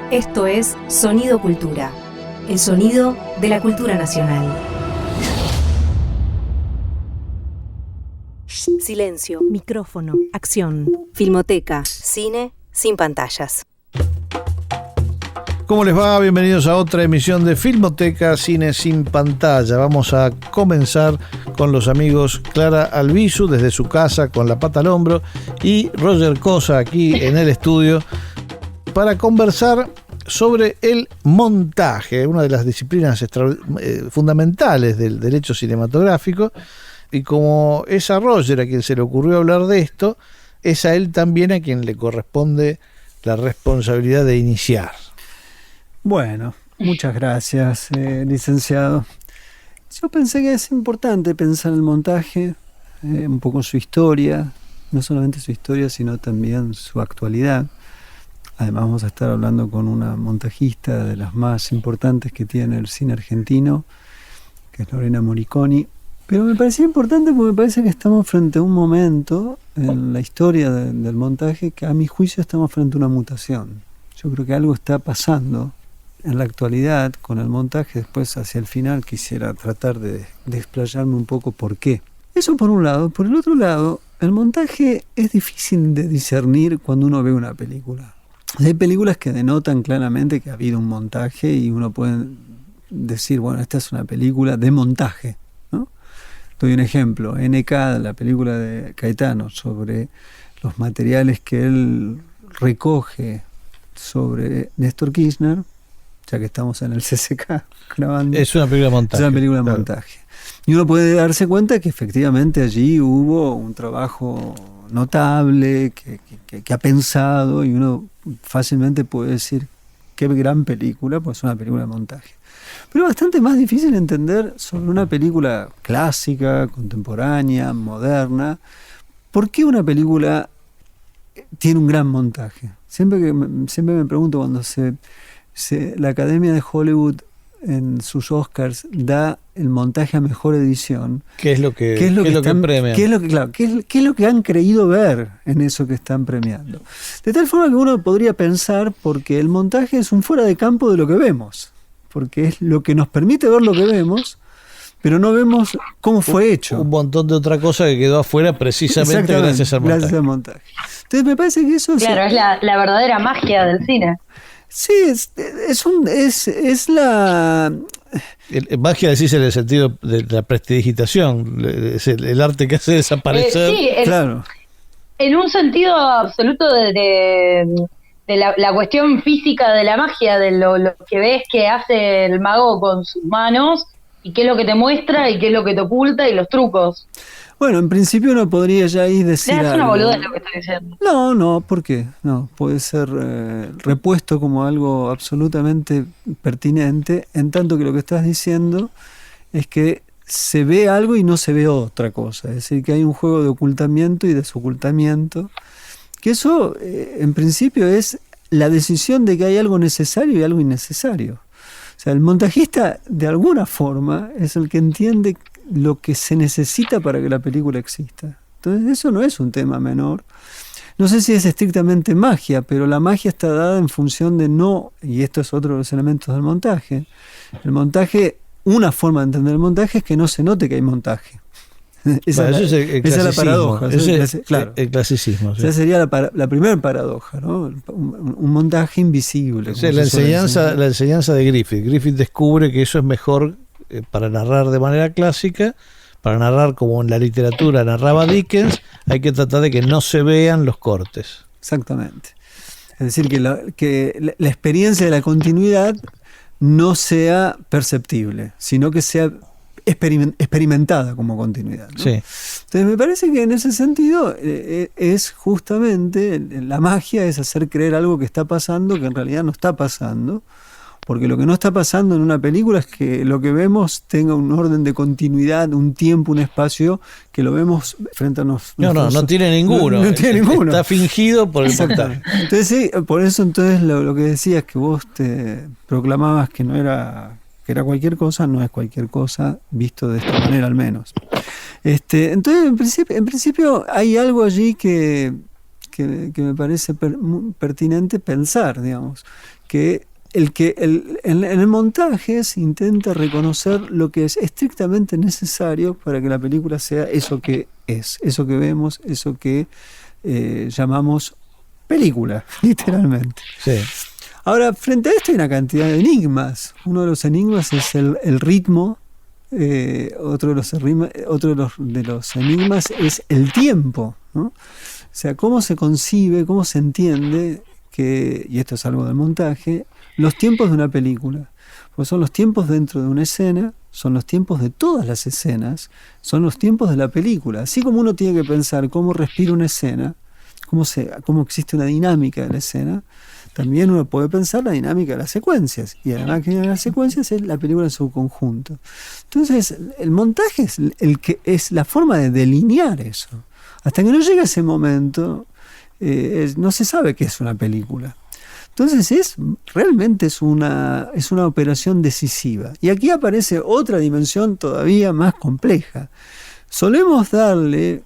Esto es Sonido Cultura, el sonido de la cultura nacional. Silencio, micrófono, acción, filmoteca, cine sin pantallas. ¿Cómo les va? Bienvenidos a otra emisión de Filmoteca Cine sin Pantalla. Vamos a comenzar con los amigos Clara Albizu desde su casa con la pata al hombro y Roger Cosa aquí en el estudio para conversar sobre el montaje, una de las disciplinas fundamentales del derecho cinematográfico. Y como es a Roger a quien se le ocurrió hablar de esto, es a él también a quien le corresponde la responsabilidad de iniciar. Bueno, muchas gracias, licenciado. Yo pensé que es importante pensar el montaje, un poco su historia, no solamente su historia, sino también su actualidad. Además vamos a estar hablando con una montajista de las más importantes que tiene el cine argentino, que es Lorena Moriconi. Pero me parecía importante porque me parece que estamos frente a un momento en la historia del montaje que a mi juicio estamos frente a una mutación. Yo creo que algo está pasando en la actualidad con el montaje. Después hacia el final quisiera tratar de explayarme un poco por qué. Eso por un lado. Por el otro lado, el montaje es difícil de discernir cuando uno ve una película. Hay películas que denotan claramente que ha habido un montaje y uno puede decir, bueno, esta es una película de montaje, ¿no? Doy un ejemplo, N.K., la película de Caetano, sobre los materiales que él recoge sobre Néstor Kirchner, ya que estamos en el CCK grabando. Es una película de montaje. Es una película de montaje. Y uno puede darse cuenta que efectivamente allí hubo un trabajo notable, que ha pensado, y uno fácilmente puede decir qué gran película, pues es una película de montaje. Pero es bastante más difícil entender sobre una película clásica, contemporánea, moderna, por qué una película tiene un gran montaje. Siempre me pregunto cuando la Academia de Hollywood en sus Oscars da el montaje a mejor edición. ¿Qué es lo que premian? ¿Qué es lo que han creído ver en eso que están premiando? De tal forma que uno podría pensar, porque el montaje es un fuera de campo de lo que vemos, porque es lo que nos permite ver lo que vemos, pero no vemos cómo fue hecho. Un montón de otra cosa que quedó afuera precisamente gracias al montaje. Entonces me parece que eso es la verdadera magia del cine. Sí, es la... magia, decís, en el sentido de la prestidigitación, es el arte que hace desaparecer. Claro. En un sentido absoluto de la cuestión física de la magia, de lo que ves que hace el mago con sus manos, y qué es lo que te muestra y qué es lo que te oculta, y los trucos. Bueno, en principio uno podría ya ahí decir es una boludez lo que estoy diciendo. No, ¿por qué? No, puede ser repuesto como algo absolutamente pertinente, en tanto que lo que estás diciendo es que se ve algo y no se ve otra cosa. Es decir, que hay un juego de ocultamiento y desocultamiento, que eso en principio es la decisión de que hay algo necesario y algo innecesario. O sea, el montajista de alguna forma es el que entiende lo que se necesita para que la película exista. Entonces eso no es un tema menor. No sé si es estrictamente magia, pero la magia está dada en función de y esto es otro de los elementos del montaje. El montaje, una forma de entender el montaje es que no se note que hay montaje. Esa es la paradoja. El clasicismo. Sí. Esa sería la primera paradoja, ¿no? Un montaje invisible. La enseñanza de Griffith. Griffith descubre que eso es mejor para narrar de manera clásica, para narrar como en la literatura narraba Dickens, hay que tratar de que no se vean los cortes. Exactamente. Es decir, que la experiencia de la continuidad no sea perceptible, sino que sea experimentada como continuidad, ¿no? Sí. Entonces me parece que en ese sentido es justamente la magia, es hacer creer algo que está pasando que en realidad no está pasando, porque lo que no está pasando en una película es que lo que vemos tenga un orden de continuidad, un tiempo, un espacio, que lo vemos frente a nosotros. No tiene ninguno. No tiene ninguno. Está fingido por el montaje. Entonces sí, por eso entonces lo que decías, que vos te proclamabas que era cualquier cosa, no es cualquier cosa, visto de esta manera al menos. Entonces, en principio hay algo allí que que me parece muy pertinente pensar, digamos, que en el montaje se intenta reconocer lo que es estrictamente necesario para que la película sea eso que es, eso que vemos, eso que llamamos película, literalmente. Sí. Ahora, frente a esto hay una cantidad de enigmas. Uno de los enigmas es el ritmo. Otro de los enigmas es el tiempo, ¿no? O sea, cómo se concibe, cómo se entiende que, y esto es algo del montaje, los tiempos de una película. Pues son los tiempos dentro de una escena, son los tiempos de todas las escenas, son los tiempos de la película. Así como uno tiene que pensar cómo respira una escena, cómo existe una dinámica de la escena, también uno puede pensar la dinámica de las secuencias. Y además que las secuencias es la película en su conjunto. Entonces, el montaje es la forma de delinear eso. Hasta que no llega ese momento, no se sabe qué es una película. Entonces realmente es una operación decisiva. Y aquí aparece otra dimensión todavía más compleja. Solemos darle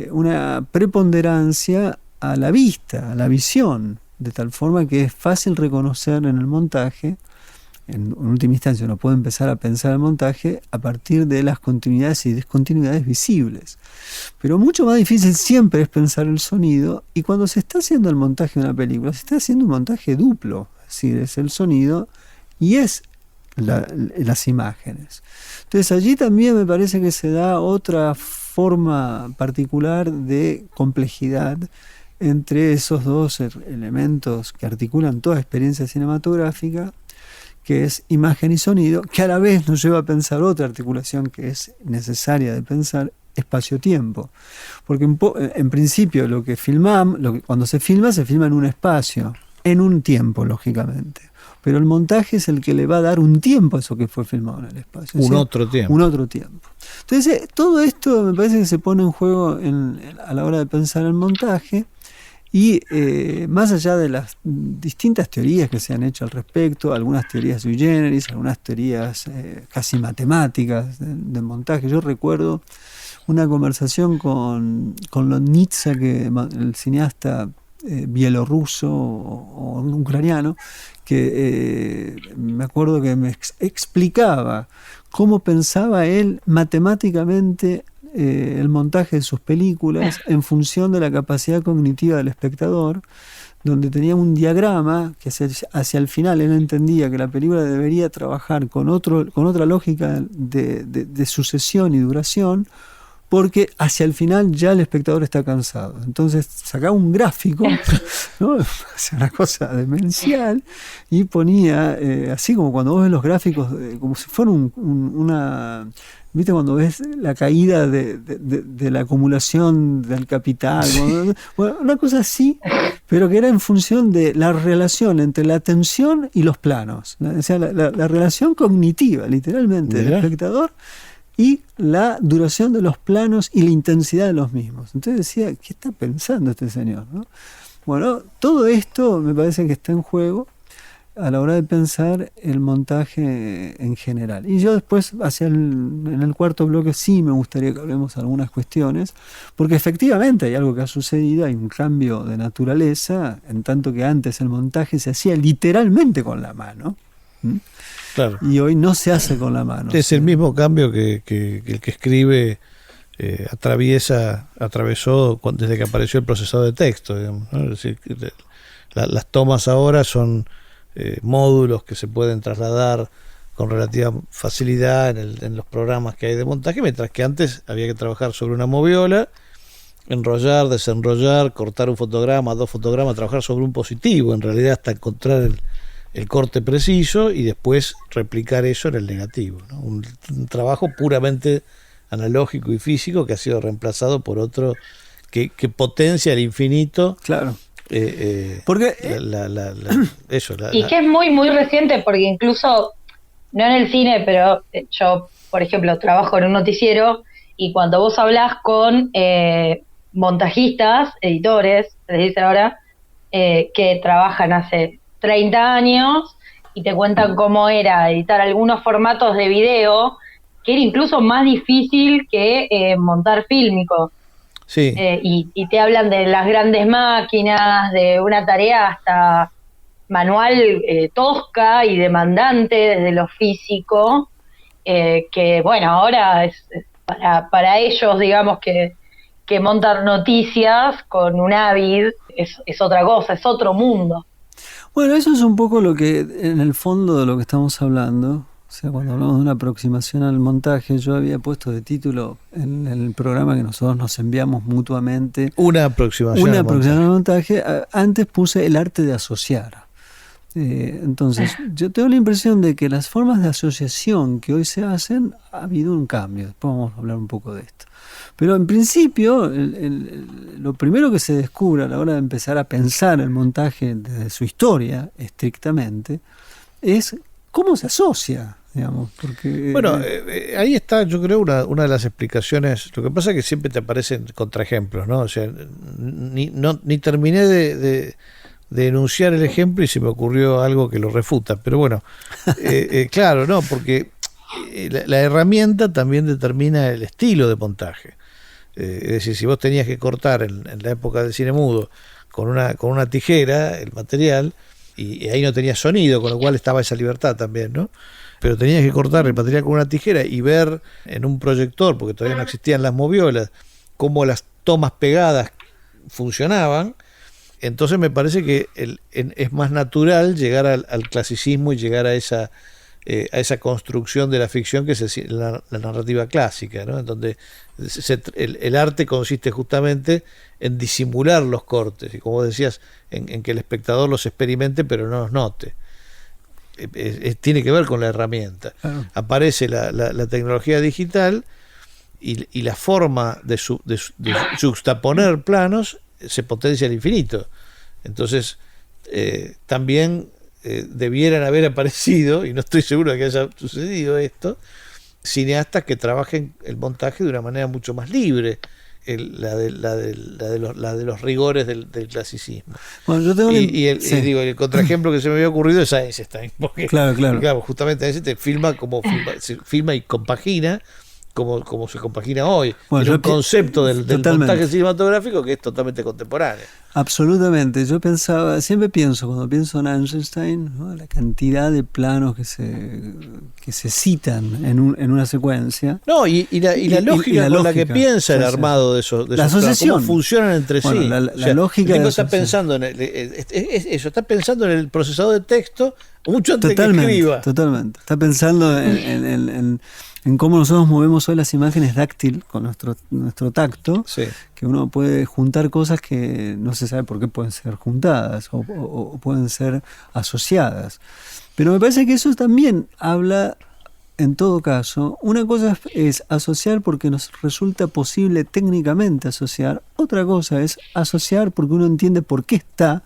una preponderancia a la vista, a la visión, de tal forma que es fácil reconocer en el montaje. En última instancia uno puede empezar a pensar el montaje a partir de las continuidades y discontinuidades visibles. Pero mucho más difícil siempre es pensar el sonido, y cuando se está haciendo el montaje de una película, se está haciendo un montaje duplo, es decir, es el sonido y es las imágenes. Entonces allí también me parece que se da otra forma particular de complejidad entre esos dos elementos que articulan toda experiencia cinematográfica, que es imagen y sonido, que a la vez nos lleva a pensar otra articulación que es necesaria de pensar, espacio-tiempo. Porque en principio lo que filmamos, cuando se filma en un espacio, en un tiempo, lógicamente. Pero el montaje es el que le va a dar un tiempo a eso que fue filmado en el espacio. Un otro tiempo. Un otro tiempo. Entonces, todo esto me parece que se pone en juego a la hora de pensar el montaje. Y más allá de las distintas teorías que se han hecho al respecto, algunas teorías sui generis, algunas teorías casi matemáticas del montaje. Yo recuerdo una conversación con Lonitsa, el cineasta bielorruso o ucraniano, que me acuerdo que me explicaba cómo pensaba él matemáticamente el montaje de sus películas en función de la capacidad cognitiva del espectador, donde tenía un diagrama que hacia el final él entendía que la película debería trabajar con otra lógica de sucesión y duración, porque hacia el final ya el espectador está cansado. Entonces sacaba un gráfico, ¿no? Una cosa demencial, y ponía, así como cuando vos ves los gráficos, como si fuera una... ¿Viste cuando ves la caída de la acumulación del capital? Sí. Bueno, una cosa así, pero que era en función de la relación entre la atención y los planos. O sea, la relación cognitiva, literalmente, del espectador y la duración de los planos y la intensidad de los mismos. Entonces decía, ¿qué está pensando este señor, ¿no? Bueno, todo esto me parece que está en juego a la hora de pensar el montaje en general. Y yo después, en el cuarto bloque, sí me gustaría que hablemos de algunas cuestiones, porque efectivamente hay algo que ha sucedido, hay un cambio de naturaleza, en tanto que antes el montaje se hacía literalmente con la mano. Claro. Y hoy no se hace con la mano. Es el mismo cambio que el que escribe atravesó desde que apareció el procesador de texto, digamos, ¿no? Es decir, que las tomas ahora son módulos que se pueden trasladar con relativa facilidad en los programas que hay de montaje, mientras que antes había que trabajar sobre una moviola, enrollar, desenrollar, cortar un fotograma, 2 fotogramas, trabajar sobre un positivo, en realidad hasta encontrar el corte preciso y después replicar eso en el negativo, ¿no? Un trabajo puramente analógico y físico que ha sido reemplazado por otro que potencia al infinito. Claro. Porque y que es muy muy reciente, porque incluso no en el cine, pero yo por ejemplo trabajo en un noticiero, y cuando vos hablás con montajistas, editores, se dice ahora, que trabajan hace 30 años y te cuentan cómo era editar algunos formatos de video, que era incluso más difícil que montar fílmico. Sí. Y te hablan de las grandes máquinas, de una tarea hasta manual tosca y demandante desde lo físico, que bueno, ahora es para ellos, digamos, que montar noticias con un Avid es otra cosa, es otro mundo. Bueno, eso es un poco lo que, en el fondo de lo que estamos hablando. O sea, cuando hablamos de una aproximación al montaje, yo había puesto de título en el programa que nosotros nos enviamos mutuamente. Una aproximación al montaje. Antes puse el arte de asociar. Entonces, yo tengo la impresión de que las formas de asociación que hoy se hacen, ha habido un cambio. Después vamos a hablar un poco de esto. Pero en principio, lo primero que se descubre a la hora de empezar a pensar el montaje desde su historia, estrictamente, es cómo se asocia, digamos. Porque, bueno, ahí está, yo creo, una de las explicaciones. Lo que pasa es que siempre te aparecen contraejemplos, ¿no? O sea, ni terminé de enunciar el ejemplo y se me ocurrió algo que lo refuta. Pero bueno, claro, ¿no? Porque la herramienta también determina el estilo de montaje. Es decir, si vos tenías que cortar en la época del cine mudo con una tijera el material, y ahí no tenías sonido, con lo cual estaba esa libertad también, ¿no? Pero tenías que cortar el material con una tijera y ver en un proyector, porque todavía no existían las moviolas, cómo las tomas pegadas funcionaban. Entonces me parece que es más natural llegar al clasicismo y llegar a esa construcción de la ficción que es la narrativa clásica, ¿no? En donde el arte consiste justamente en disimular los cortes y, como decías, en que el espectador los experimente pero no los note. Tiene que ver con la herramienta. Aparece la tecnología digital y la forma de juxtaponer planos se potencia al infinito. Entonces también debieran haber aparecido, y no estoy seguro de que haya sucedido esto, cineastas que trabajen el montaje de una manera mucho más libre, la de los rigores del clasicismo. Bueno, yo tengo el contraejemplo que se me había ocurrido es Eisenstein, porque claro, justamente Eisenstein filma y compagina como se compagina hoy. Bueno, es un concepto del montaje cinematográfico que es totalmente contemporáneo. Absolutamente. Yo siempre pienso, cuando pienso en Eisenstein, ¿no?, la cantidad de planos que se citan en una secuencia. No, y la lógica con la que piensa el armado de esos la asociación. Cómo funcionan entre sí. La lógica el tipo está pensando está pensando en el procesador de texto mucho antes que escriba. Totalmente. Está pensando en cómo nosotros movemos hoy las imágenes táctil con nuestro tacto, sí, que uno puede juntar cosas que no se sabe por qué pueden ser juntadas o pueden ser asociadas. Pero me parece que eso también habla, en todo caso, una cosa es asociar porque nos resulta posible técnicamente asociar, otra cosa es asociar porque uno entiende por qué está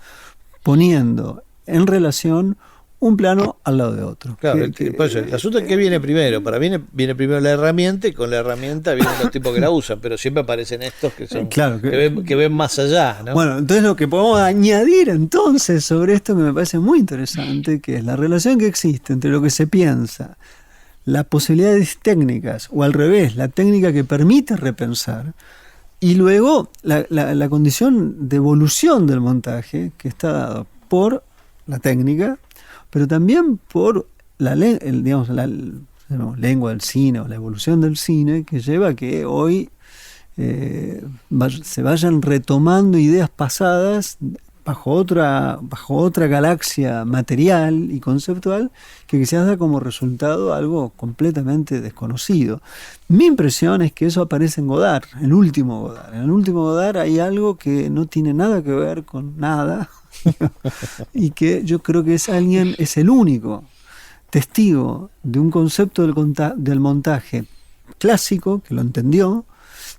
poniendo en relación un plano al lado de otro. Claro, el asunto es que viene primero. Para mí viene primero la herramienta y con la herramienta vienen los tipos que la usan, pero siempre aparecen estos que son que ven más allá, ¿no? Bueno, entonces lo que podemos añadir entonces sobre esto, que me parece muy interesante, que es la relación que existe entre lo que se piensa, las posibilidades técnicas, o al revés, la técnica que permite repensar, y luego la condición de evolución del montaje que está dado por la técnica, pero también por la lengua del cine o la evolución del cine, que lleva a que hoy se vayan retomando ideas pasadas bajo otra galaxia material y conceptual, que quizás da como resultado algo completamente desconocido. Mi impresión es que eso aparece en Godard, el último Godard. En el último Godard hay algo que no tiene nada que ver con nada, y que yo creo que es el único testigo de un concepto del montaje clásico, que lo entendió,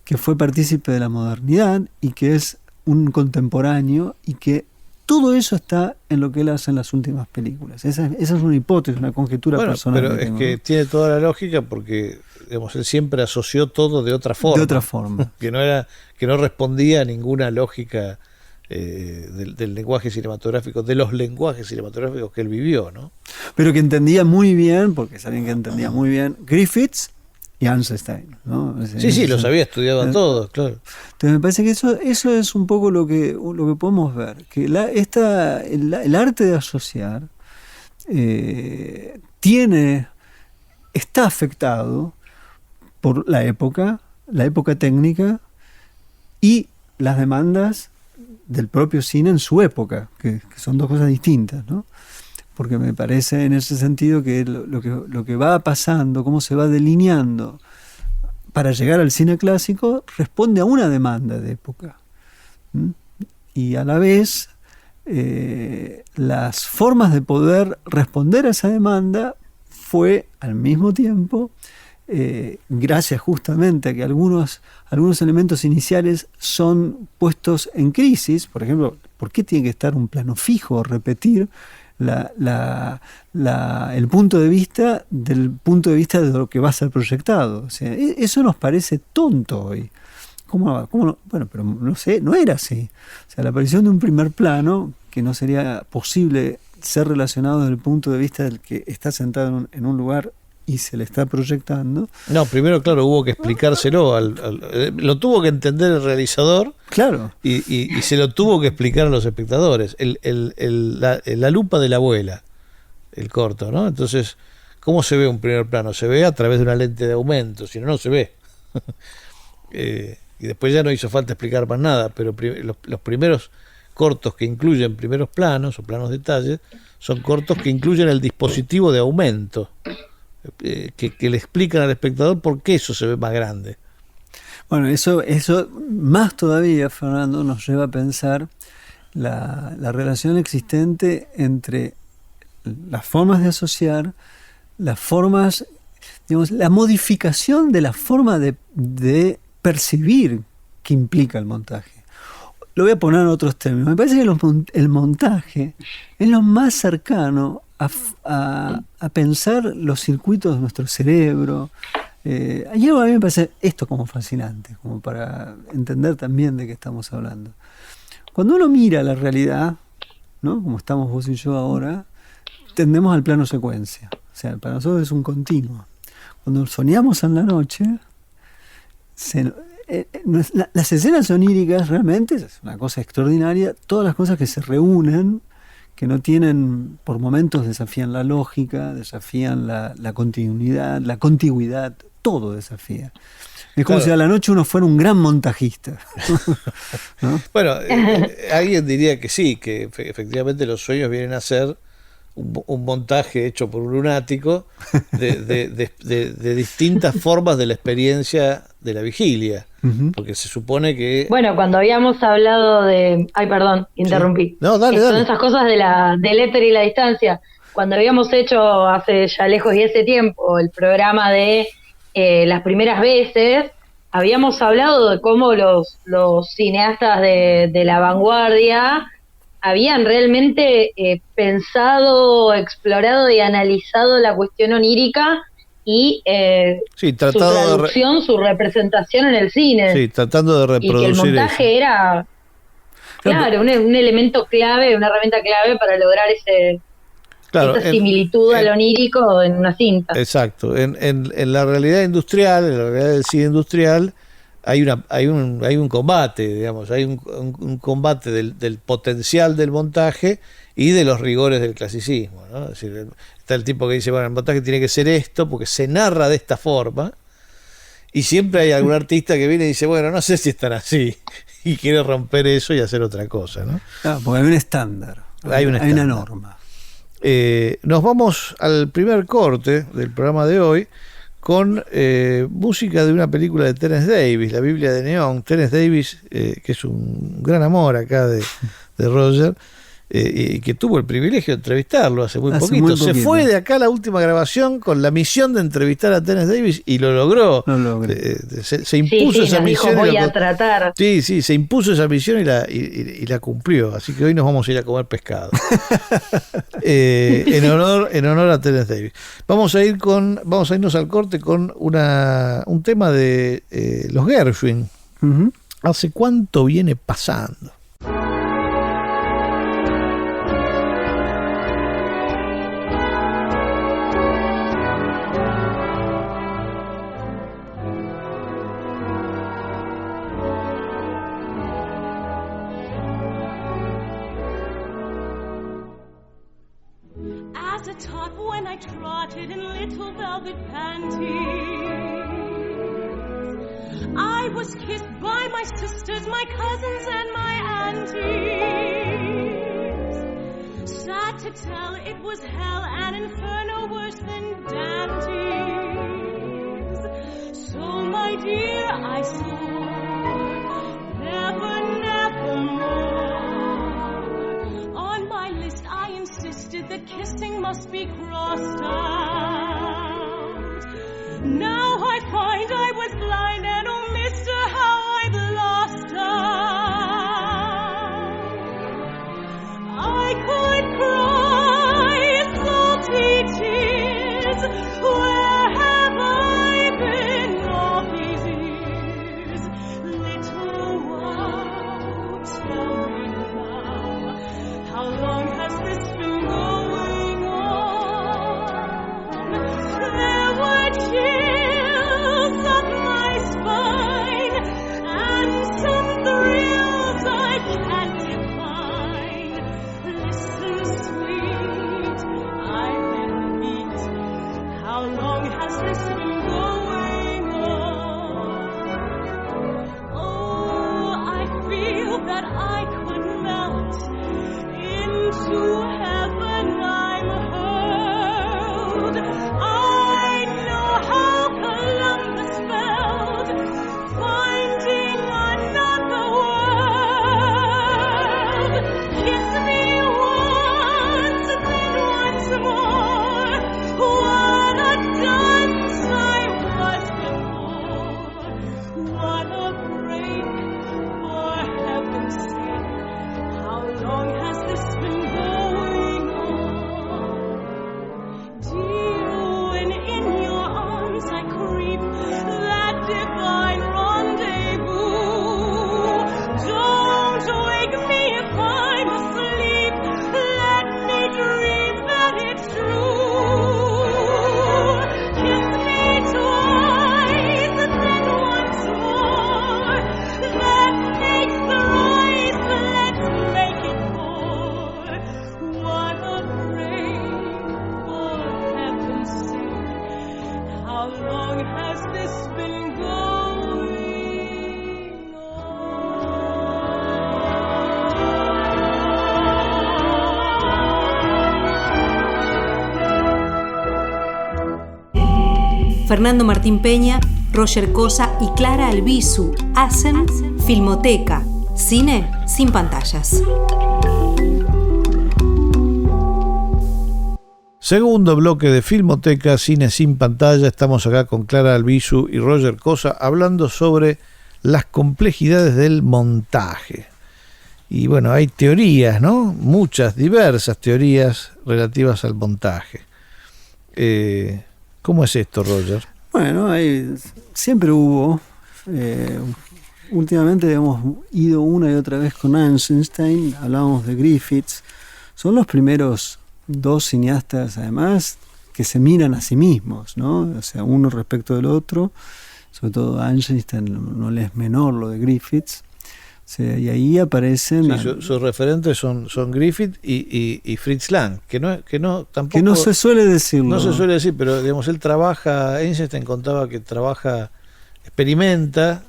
que fue partícipe de la modernidad y que es un contemporáneo, y que todo eso está en lo que él hace en las últimas películas. Esa es una hipótesis, una conjetura personal. Pero es que tiene toda la lógica, porque digamos, él siempre asoció todo de otra forma. De otra forma. que no respondía a ninguna lógica del lenguaje cinematográfico, de los lenguajes cinematográficos que él vivió, ¿no? Pero que entendía muy bien, porque es alguien que entendía muy bien, Griffiths y Eisenstein, ¿no? Sí, los había estudiado a todos, claro. Entonces me parece que eso es un poco lo que podemos ver, que el arte de asociar está afectado por la época técnica y las demandas del propio cine en su época, que son dos cosas distintas, ¿no? Porque me parece en ese sentido que lo que va pasando, cómo se va delineando para llegar al cine clásico, responde a una demanda de época. Y a la vez, las formas de poder responder a esa demanda fue al mismo tiempo, gracias justamente a que algunos elementos iniciales son puestos en crisis. Por ejemplo, ¿por qué tiene que estar un plano fijo, repetir el punto de vista del punto de vista de lo que va a ser proyectado? O sea, eso nos parece tonto hoy. ¿Cómo no? Bueno, pero no sé, no era así. O sea, la aparición de un primer plano, que no sería posible ser relacionado desde el punto de vista del que está sentado en un lugar y se le está proyectando. No, primero, claro, hubo que explicárselo. Lo tuvo que entender el realizador. Claro. Y se lo tuvo que explicar a los espectadores. La lupa de la abuela, el corto, ¿no? Entonces, ¿cómo se ve un primer plano? Se ve a través de una lente de aumento, si no, no se ve. Y después ya no hizo falta explicar más nada, pero los primeros cortos que incluyen primeros planos o planos detalles son cortos que incluyen el dispositivo de aumento. Que le explican al espectador por qué eso se ve más grande. Bueno, eso más todavía, Fernando, nos lleva a pensar la relación existente entre las formas de asociar, las formas, digamos, la modificación de la forma de percibir que implica el montaje. Lo voy a poner en otros términos. Me parece que el montaje es lo más cercano a pensar los circuitos de nuestro cerebro. Ayer a mí me parece esto como fascinante, como para entender también de qué estamos hablando. Cuando uno mira la realidad, ¿no? Como estamos vos y yo ahora, tendemos al plano secuencia. O sea, para nosotros es un continuo. Cuando soñamos en la noche, las escenas oníricas realmente es una cosa extraordinaria. Todas las cosas que se reúnen, que no tienen, por momentos desafían la lógica, desafían la continuidad, la contigüidad, todo desafía. Es como si a la noche uno fuera un gran montajista. ¿No? Bueno, alguien diría que sí, que efectivamente los sueños vienen a ser un montaje hecho por un lunático de distintas formas de la experiencia de la vigilia. Porque se supone que... Bueno, cuando habíamos hablado de... Ay, perdón, interrumpí. Sí. No, dale. Son esas cosas del éter y la distancia. Cuando habíamos hecho hace ya lejos y ese tiempo el programa de las primeras veces, habíamos hablado de cómo los cineastas de la vanguardia habían realmente pensado, explorado y analizado la cuestión onírica y su traducción, su representación en el cine. Sí, tratando de reproducir. Y que el montaje era, claro, un elemento clave, una herramienta clave para lograr esa similitud al onírico en una cinta. Exacto. En la realidad industrial, en la realidad del cine industrial, hay un combate, digamos, hay un combate del potencial del montaje y de los rigores del clasicismo, ¿no? Es decir, está el tipo que dice, bueno, el montaje tiene que ser esto porque se narra de esta forma, y siempre hay algún artista que viene y dice, bueno, no sé si están así, y quiere romper eso y hacer otra cosa, ¿no? Claro, porque hay un estándar, hay una norma. Nos vamos al primer corte del programa de hoy con música de una película de Terence Davis, La Biblia de Neón. Terence Davis, que es un gran amor acá de Roger, y que tuvo el privilegio de entrevistarlo hace muy poquito. Se fue de acá a la última grabación con la misión de entrevistar a Terence Davis y lo logró. Se impuso esa misión. Dijo, voy a tratar. Sí, se impuso esa misión y la cumplió. Así que hoy nos vamos a ir a comer pescado. En honor a Terence Davis. Vamos a irnos al corte con un tema de los Gershwin. ¿Hace cuánto viene pasando? at a top when I trotted in little velvet panties. I was kissed by my sisters, my cousins, and my aunties. Sad to tell, it was hell, an inferno worse than Dante's. So, my dear, I swore, never, never more. On my list, I insisted that kissing must be crossed out. Now I find I was blind, and oh, mister, how I've lost out. I could cry salty tears. Where have I been all these years? Little one, tell me now, how long has this been going on? There were chills up my spine, and some thrills I can't define. Listen, sweet, I've been beat. How long has this been going on? Oh, I feel that I could melt into heaven. I'm hurled. I know how Columbus felt, finding another world. Kiss me once, then once more. What a dunce I was before. What a break, for heaven's sake. How long has this been going on? Dear, when in your arms I creep, that divine rendezvous. Don't wake me if I'm asleep. Let me dream that it's true. Kiss me twice, then once more. That makes thrice. Let's make it four. What a break, for heaven's sake. How long has this been going Fernando Martín Peña, Roger Cosa y Clara Albizu hacen Filmoteca, cine sin pantallas. Segundo bloque de Filmoteca, cine sin pantalla. Estamos acá con Clara Albizu y Roger Cosa hablando sobre las complejidades del montaje. Y bueno, hay teorías, ¿no? Muchas, diversas teorías relativas al montaje. ¿Cómo es esto, Roger? Bueno, siempre hubo. Últimamente hemos ido una y otra vez con Eisenstein, hablábamos de Griffiths. Son los primeros dos cineastas, además, que se miran a sí mismos, ¿no? O sea, uno respecto del otro. Sobre todo Eisenstein no le es menor lo de Griffiths. O sea, y ahí aparecen... Sí, sus referentes son Griffith y Fritz Lang, que no tampoco... Que no se suele decirlo. No se suele decir, pero digamos, él trabaja, Eisenstein contaba que experimenta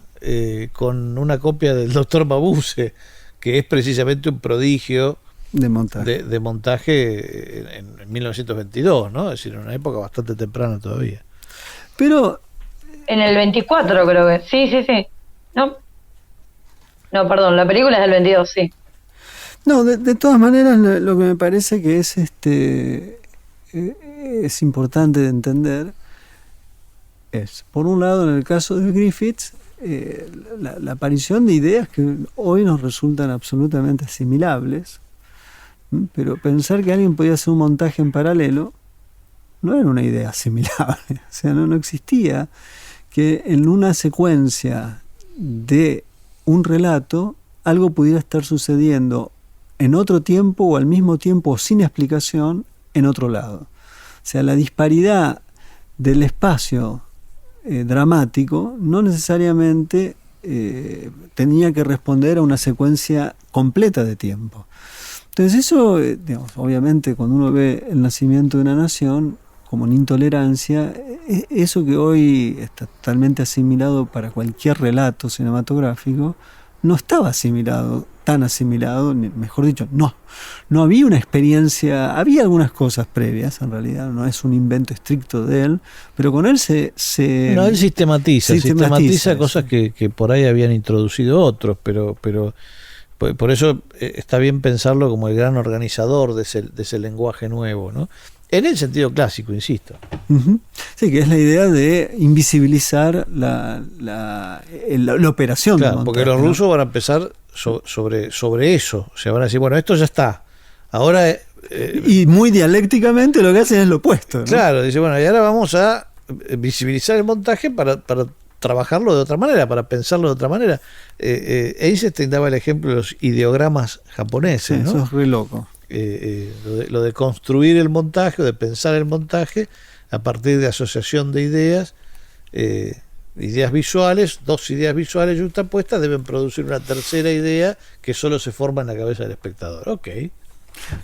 con una copia del Dr. Mabuse, que es precisamente un prodigio de montaje, de montaje en 1922, ¿no? Es decir, en una época bastante temprana todavía. Pero... En el 24 creo que... Sí. No, perdón, la película es del 22, sí. No, de todas maneras, lo que me parece que es importante de entender es, por un lado, en el caso de Griffiths, la aparición de ideas que hoy nos resultan absolutamente asimilables, pero pensar que alguien podía hacer un montaje en paralelo no era una idea asimilable. O sea, no existía que en una secuencia de un relato algo pudiera estar sucediendo en otro tiempo o al mismo tiempo o sin explicación en otro lado. O sea, la disparidad del espacio dramático no necesariamente tenía que responder a una secuencia completa de tiempo. Entonces eso, digamos, obviamente cuando uno ve el nacimiento de una nación como una intolerancia, eso que hoy está totalmente asimilado para cualquier relato cinematográfico, no estaba tan asimilado, mejor dicho, no había una experiencia, había algunas cosas previas, en realidad, no es un invento estricto de él, pero con él No, él sistematiza cosas que por ahí habían introducido otros, pero por eso está bien pensarlo como el gran organizador de ese lenguaje nuevo, ¿no? En el sentido clásico, insisto. Uh-huh. Sí, que es la idea de invisibilizar la operación. Claro, porque los rusos van a empezar sobre eso. O sea, van a decir, bueno, esto ya está. Ahora... y muy dialécticamente lo que hacen es lo opuesto, ¿no? Claro, dice, bueno, y ahora vamos a visibilizar el montaje para trabajarlo de otra manera, para pensarlo de otra manera. Eisenstein daba el ejemplo de los ideogramas japoneses, sí, ¿no? Eso es re loco. Lo de construir el montaje, o de pensar el montaje a partir de asociación de ideas, ideas visuales, dos ideas visuales justapuestas deben producir una tercera idea que solo se forma en la cabeza del espectador. Ok.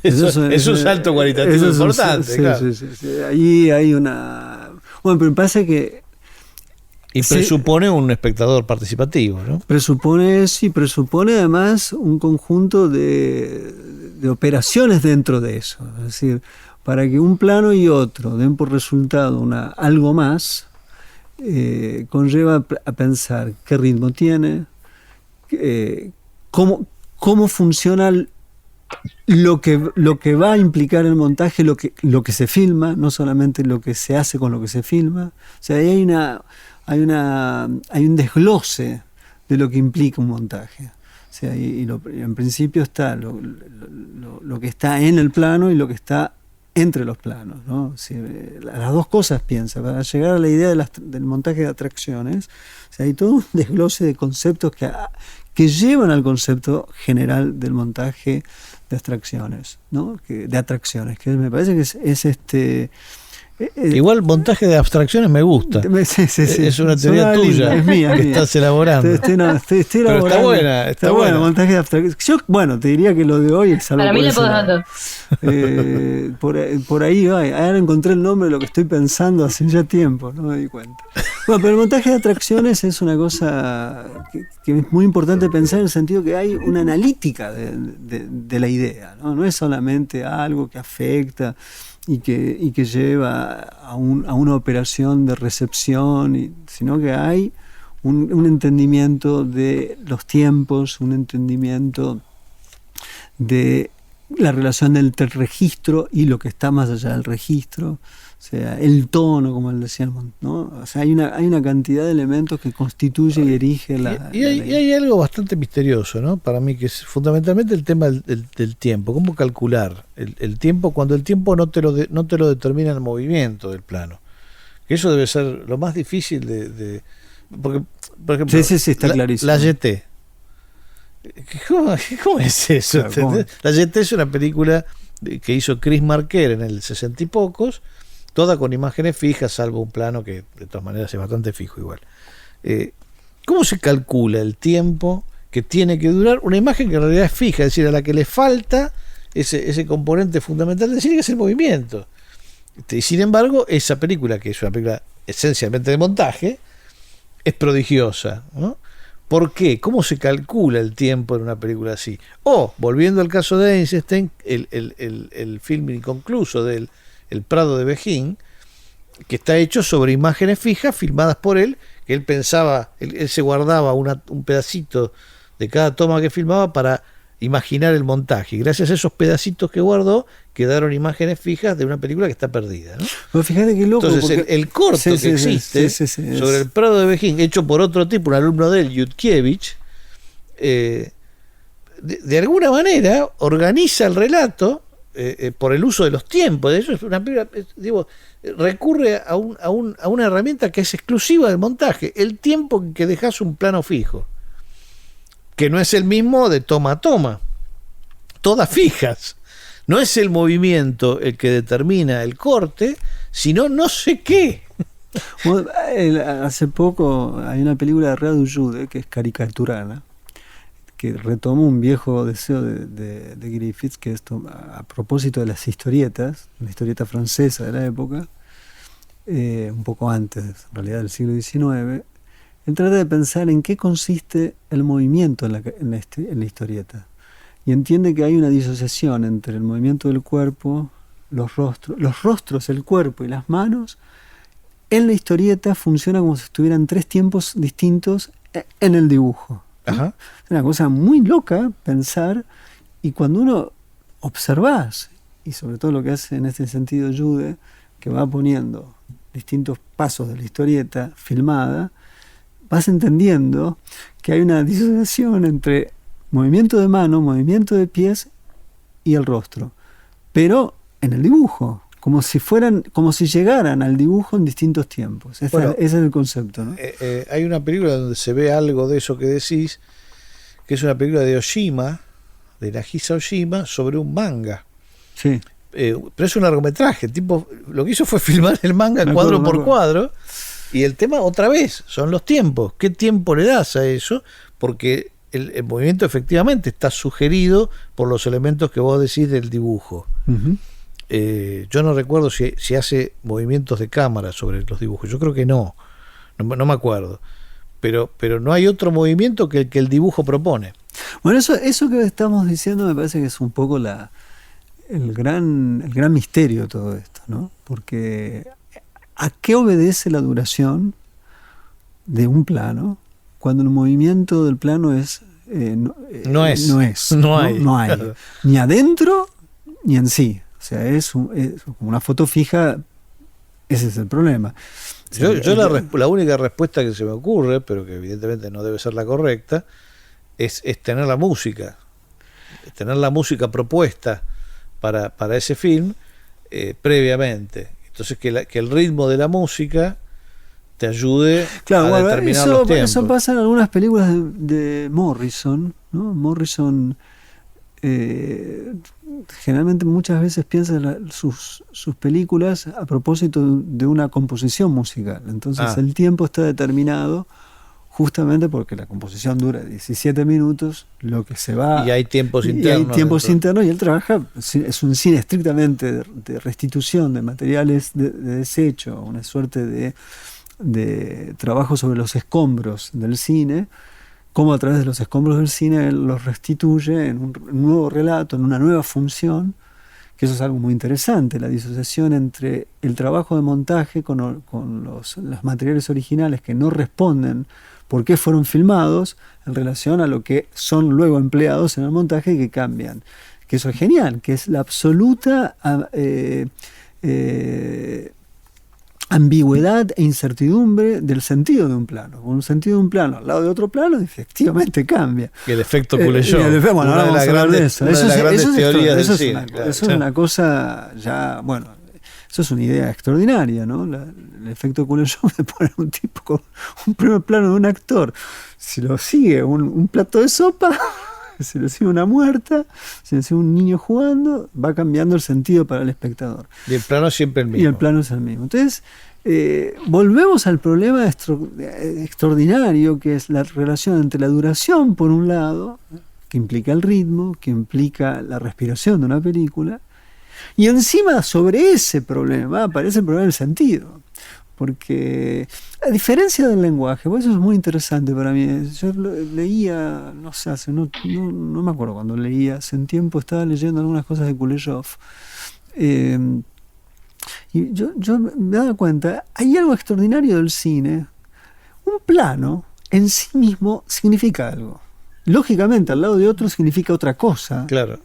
Eso es un salto cualitativo importante. Claro. Sí. Ahí hay una... Bueno, pero me parece que... Y presupone un espectador participativo, ¿no? Presupone además un conjunto de operaciones dentro de eso. Es decir, para que un plano y otro den por resultado algo más, conlleva a pensar qué ritmo tiene, cómo funciona lo que va a implicar el montaje, lo que se filma, no solamente lo que se hace con lo que se filma. O sea, ahí hay un desglose de lo que implica un montaje. O sea, en principio está lo que está en el plano y lo que está entre los planos, ¿no? O sea, las dos cosas piensa. Para llegar a la idea del montaje de atracciones, o sea, hay todo un desglose de conceptos que llevan al concepto general del montaje de abstracciones, ¿no? De atracciones, que me parece que es igual montaje de abstracciones me gusta. Sí. Es una teoría tuya, es mía, que estás elaborando. Estoy elaborando. Pero está buena. Montaje de abstracciones. Yo, te diría que lo de hoy es algo. Para mí le puedo dar. Por ahí va. Ahora encontré el nombre de lo que estoy pensando hace ya tiempo, no me di cuenta. Bueno, pero el montaje de atracciones es una cosa que es muy importante pensar en el sentido que hay una analítica de la idea, ¿no? No es solamente algo que afecta y que lleva a una operación de recepción, sino que hay un entendimiento de los tiempos, un entendimiento de la relación entre el registro y lo que está más allá del registro, o sea, el tono, como decíamos, ¿no? O sea, hay una cantidad de elementos que constituye y erige y hay algo bastante misterioso, ¿no? Para mí, que es fundamentalmente el tema del tiempo. ¿Cómo calcular el tiempo cuando el tiempo no te lo determina el movimiento del plano? Que eso debe ser lo más difícil porque, por ejemplo, sí, está clarísimo. La YT. ¿Cómo es eso? Claro, La YT es una película que hizo Chris Marker en el 60 y pocos, toda con imágenes fijas, salvo un plano que de todas maneras es bastante fijo igual. ¿Cómo se calcula el tiempo que tiene que durar una imagen que en realidad es fija, es decir, a la que le falta ese componente fundamental del cine, que es el movimiento? Y sin embargo, esa película, que es una película esencialmente de montaje, es prodigiosa, ¿no? ¿Por qué? ¿Cómo se calcula el tiempo en una película así? O, volviendo al caso de Eisenstein, el film inconcluso del El Prado de Bejín, que está hecho sobre imágenes fijas filmadas por él, que él pensaba, él se guardaba un pedacito de cada toma que filmaba para imaginar el montaje, y gracias a esos pedacitos que guardó quedaron imágenes fijas de una película que está perdida, ¿no? Pero fíjate qué loco. Entonces el corto que existe sobre El Prado de Bejín, hecho por otro tipo, un alumno de él, Yudkiewicz, de alguna manera organiza el relato por el uso de los tiempos. De eso es una película, recurre a una herramienta que es exclusiva del montaje, el tiempo en que dejas un plano fijo, que no es el mismo de toma a toma, todas fijas. No es el movimiento el que determina el corte, sino no sé qué. Hace poco hay una película de Radu Jude que es caricaturana, que retoma un viejo deseo de Griffith, que es a propósito de las historietas, una historieta francesa de la época, un poco antes, en realidad, del siglo XIX. Él trata de pensar en qué consiste el movimiento en la historieta. Y entiende que hay una disociación entre el movimiento del cuerpo, los rostros, el cuerpo y las manos. En la historieta funciona como si estuvieran 3 tiempos distintos en el dibujo. Ajá. Es una cosa muy loca pensar, y cuando uno observas, y sobre todo lo que hace en este sentido Jude, que va poniendo distintos pasos de la historieta filmada, vas entendiendo que hay una disociación entre movimiento de mano, movimiento de pies y el rostro, pero en el dibujo, como si llegaran al dibujo en distintos tiempos. Ese es el concepto, ¿no? Hay una película donde se ve algo de eso que decís, que es una película de Oshima, de Nagisa Oshima, sobre un manga. Sí. Pero es un largometraje. El tipo lo que hizo fue filmar el manga cuadro por cuadro. Y el tema, otra vez, son los tiempos. ¿Qué tiempo le das a eso? Porque el movimiento efectivamente está sugerido por los elementos que vos decís del dibujo. Uh-huh. Yo no recuerdo si hace movimientos de cámara sobre los dibujos. Yo creo que no me acuerdo. Pero no hay otro movimiento que el que el dibujo propone. Bueno, eso que estamos diciendo me parece que es un poco el gran misterio de todo esto, ¿no? Porque ¿a qué obedece la duración de un plano cuando el movimiento del plano no hay claro. Ni adentro ni en sí? O sea, es como una foto fija. Ese es el problema. Yo la única respuesta que se me ocurre, pero que evidentemente no debe ser la correcta, es tener la música. Tener la música propuesta para ese film previamente. Entonces que el ritmo de la música te ayude a determinar los tiempos. Eso pasa en algunas películas de Morrison, ¿no? Morrison generalmente muchas veces piensa sus películas a propósito de una composición musical. Entonces el tiempo está determinado justamente porque la composición dura 17 minutos, lo que se va... Y hay tiempos internos. Y él trabaja, es un cine estrictamente de restitución de materiales de desecho, una suerte de trabajo sobre los escombros del cine, como a través de los escombros del cine él los restituye en un nuevo relato, en una nueva función, que eso es algo muy interesante, la disociación entre el trabajo de montaje con los materiales originales que no responden por qué fueron filmados en relación a lo que son luego empleados en el montaje y que cambian. Que eso es genial, que es la absoluta ambigüedad e incertidumbre del sentido de un plano. Un sentido de un plano al lado de otro plano efectivamente cambia. Y el efecto Kuleshov. Bueno, ahora vamos a hablar de eso. Eso es una cosa ya, bueno, eso es una idea extraordinaria, ¿no? El efecto Kuleshov de poner un tipo con un primer plano de un actor. Si lo sigue un plato de sopa, si lo sigue una muerta, si lo sigue un niño jugando, va cambiando el sentido para el espectador. Y el plano es siempre el mismo. Y el plano es el mismo. Entonces, volvemos al problema extraordinario que es la relación entre la duración, por un lado, que implica el ritmo, que implica la respiración de una película, y encima sobre ese problema aparece el problema del sentido. Porque a diferencia del lenguaje, pues eso es muy interesante para mí. Yo leía, no sé, no me acuerdo cuando leía, hace un tiempo estaba leyendo algunas cosas de Kuleshov. Y yo me daba cuenta, hay algo extraordinario del cine. Un plano en sí mismo significa algo. Lógicamente, al lado de otro significa otra cosa. Claro.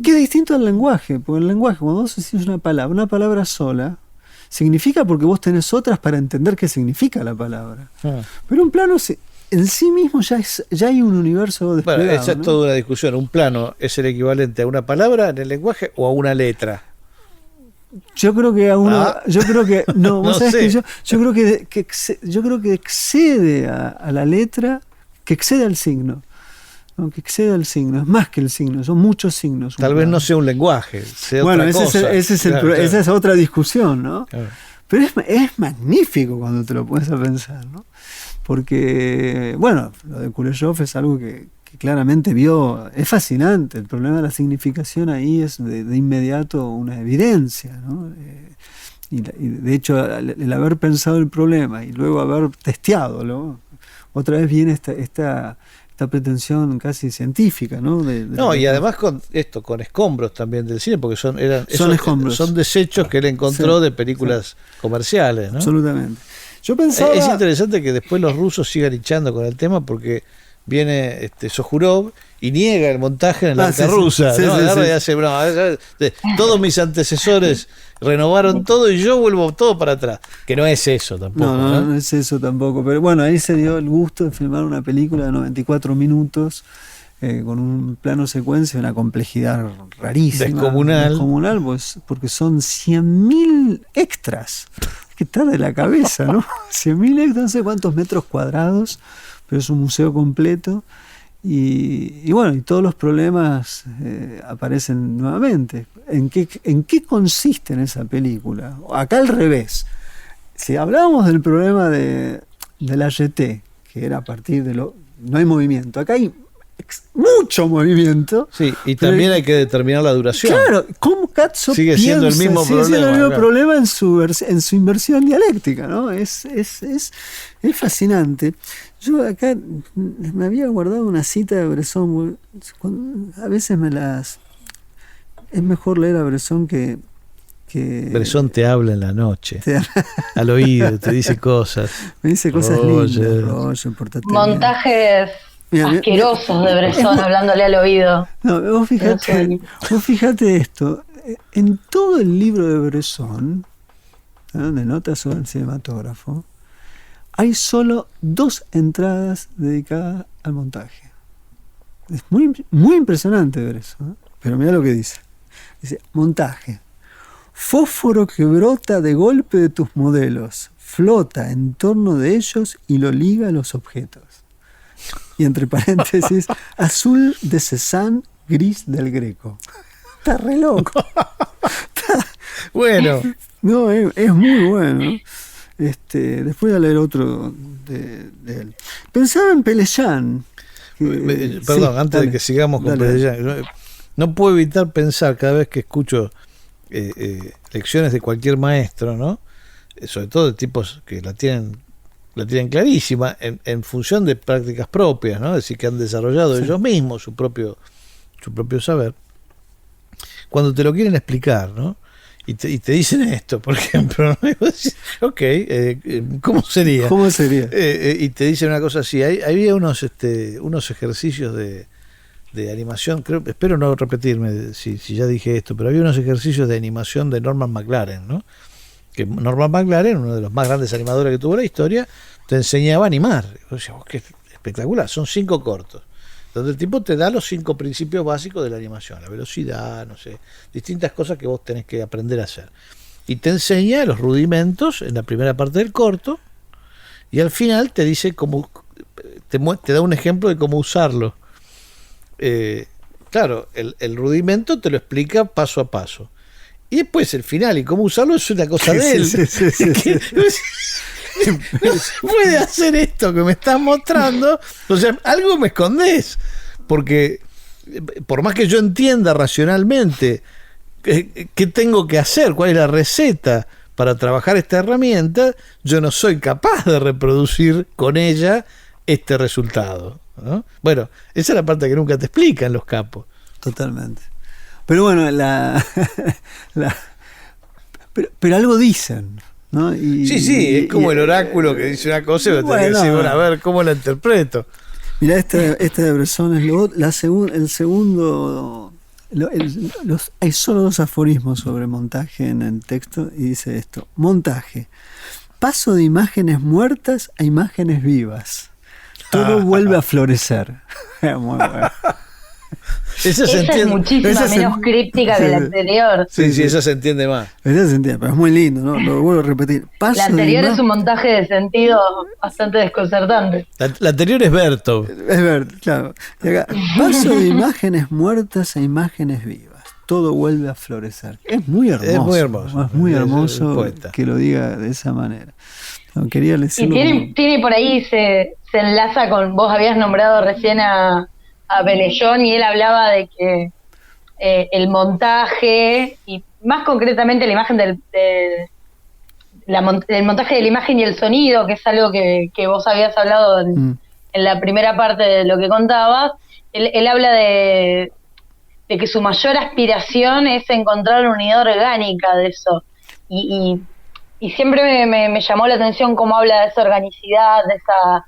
Que es distinto al lenguaje. Porque el lenguaje, cuando vos decís una palabra sola, significa porque vos tenés otras para entender qué significa la palabra. Pero un plano en sí mismo ya hay un universo desplegado. Bueno, esa es toda una discusión. ¿Un plano es el equivalente a una palabra en el lenguaje o a una letra? Yo creo que yo creo que excede a la letra, que excede al signo. ¿No? Que excede al signo, es más que el signo, son muchos signos. Tal vez no sea un lenguaje, sea otra cosa. Esa es otra discusión, ¿no? Claro. Pero es magnífico cuando te lo pones a pensar, ¿no? porque, bueno, lo de Kuleshov es algo que claramente vio, es fascinante. El problema de la significación ahí es de inmediato una evidencia, ¿no? Y de hecho, el haber pensado el problema y luego haber testeado, ¿no? Otra vez viene esta pretensión casi científica, ¿no? No, y además con escombros también del cine, porque son escombros. Son desechos que él encontró de películas comerciales, ¿no? Absolutamente. Yo pensaba... Es interesante que después los rusos sigan hinchando con el tema, porque viene Sojurov y niega el montaje en el arca rusa, ¿no? Agarra y hace, todos mis antecesores renovaron todo y yo vuelvo todo para atrás, que no es eso tampoco. No es eso tampoco, pero bueno, ahí se dio el gusto de filmar una película de 94 minutos con un plano secuencia, una complejidad rarísima, descomunal, pues, porque son 100.000 extras. Hay que estar de la cabeza, ¿no? 100.000 extras, no sé cuántos metros cuadrados, pero es un museo completo. Y bueno, y todos los problemas aparecen nuevamente. ¿En qué consiste en esa película? Acá al revés. Si hablábamos del problema del AYT, que era a partir de no hay movimiento. Acá hay mucho movimiento. Sí, y también hay que determinar la duración. Claro, ¿cómo Katso sigue siendo el mismo problema en su inversión dialéctica, ¿no? Es fascinante. Yo acá me había guardado una cita de Bresson. A veces es mejor leer a Bresson que Bresson te habla en la noche, al oído, te dice cosas. Me dice cosas lindas. Montajes asquerosos de Bresson hablándole al oído. No, vos fíjate esto. En todo el libro de Bresson, de notas sobre el cinematógrafo, hay solo 2 entradas dedicadas al montaje. Es muy, muy impresionante ver eso, ¿eh? Pero mira lo que dice. Dice, montaje. Fósforo que brota de golpe de tus modelos, flota en torno de ellos y lo liga a los objetos. Y entre paréntesis, azul de Cézanne, gris del Greco. Está re loco. Bueno. No, es muy bueno. Después voy a leer otro de él. Pensaba en Peleján. Perdón, antes de que sigamos con Peleján. No puedo evitar pensar cada vez que escucho lecciones de cualquier maestro, ¿no? Sobre todo de tipos que la tienen clarísima en función de prácticas propias, ¿no? Es decir, que han desarrollado ellos mismos su propio saber. Cuando te lo quieren explicar, ¿no? Y te dicen esto, por ejemplo, ¿no? Ok, ¿cómo sería? ¿Cómo sería? Y te dicen una cosa así. Había unos ejercicios de animación, espero no repetirme si ya dije esto, pero había unos ejercicios de animación de Norman McLaren, ¿no? Que Norman McLaren, uno de los más grandes animadores que tuvo la historia, te enseñaba a animar. O sea, qué espectacular, son 5 cortos. Donde el tipo te da los 5 principios básicos de la animación, la velocidad, no sé, distintas cosas que vos tenés que aprender a hacer. Y te enseña los rudimentos en la primera parte del corto, y al final te dice cómo, te da un ejemplo de cómo usarlo. Claro, el rudimento te lo explica paso a paso. Y después el final y cómo usarlo es una cosa de él. Sí. No se puede hacer esto que me estás mostrando. O sea, algo me escondés. Porque por más que yo entienda racionalmente qué tengo que hacer, cuál es la receta para trabajar esta herramienta, yo no soy capaz de reproducir con ella este resultado, ¿no? Bueno, esa es la parte que nunca te explican los capos. Totalmente. Pero bueno, pero algo dicen, ¿no? Sí, es como el oráculo que dice una cosa y vos tenés que decir, bueno, a ver, ¿cómo la interpreto? Mirá, este de Bresson es el segundo. Hay solo 2 aforismos sobre montaje en el texto y dice esto: montaje, paso de imágenes muertas a imágenes vivas. Todo vuelve a florecer. Muy bueno. Esa es muchísimo menos críptica que la anterior. Sí, esa se entiende más. Esa se entiende, pero es muy lindo, ¿no? Lo vuelvo a repetir. La anterior es un montaje de sentido bastante desconcertante. La anterior es Bertov. Es Bertov, claro. Y acá, paso de imágenes muertas a imágenes vivas. todo vuelve a florecer. Es muy hermoso. Es muy hermoso. Es muy Es hermoso poeta. que lo diga de esa manera. No, quería Y decirlo tiene por ahí, se enlaza con, vos habías nombrado recién a Pelellón, y él hablaba de que el montaje, y más concretamente la imagen del montaje de la imagen y el sonido, que es algo que vos habías hablado en la primera parte de lo que contabas, él habla de que su mayor aspiración es encontrar una unidad orgánica de eso. Y siempre me llamó la atención cómo habla de esa organicidad, de esa,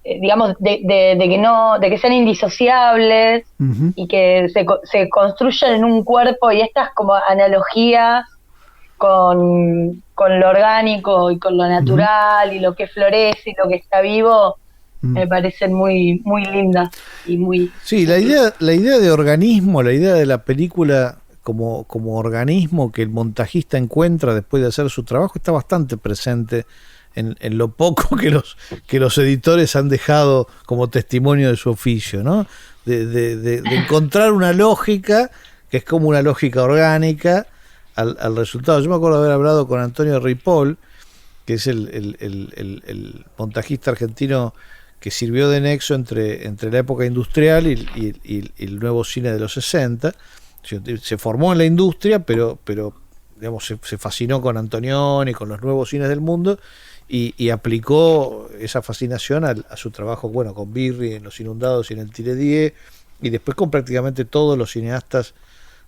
digamos, de que sean indisociables, Ujú. y que se construyan en un cuerpo, y estas como analogías con lo orgánico y con lo natural, y lo que florece y lo que está vivo, me parecen muy, muy lindas y muy... Sí, la idea de organismo, la idea de la película como organismo que el montajista encuentra después de hacer su trabajo está bastante presente en lo poco que los editores han dejado como testimonio de su oficio, ¿no? De encontrar una lógica que es como una lógica orgánica al resultado. Yo me acuerdo de haber hablado con Antonio Ripoll, que es el montajista argentino que sirvió de nexo entre la época industrial y el nuevo cine de los 60. Se formó en la industria, pero digamos, se fascinó con Antonioni, con los nuevos cines del mundo, y aplicó esa fascinación a su trabajo, bueno, con Birri en Los Inundados y en el Tiredié, y después con prácticamente todos los cineastas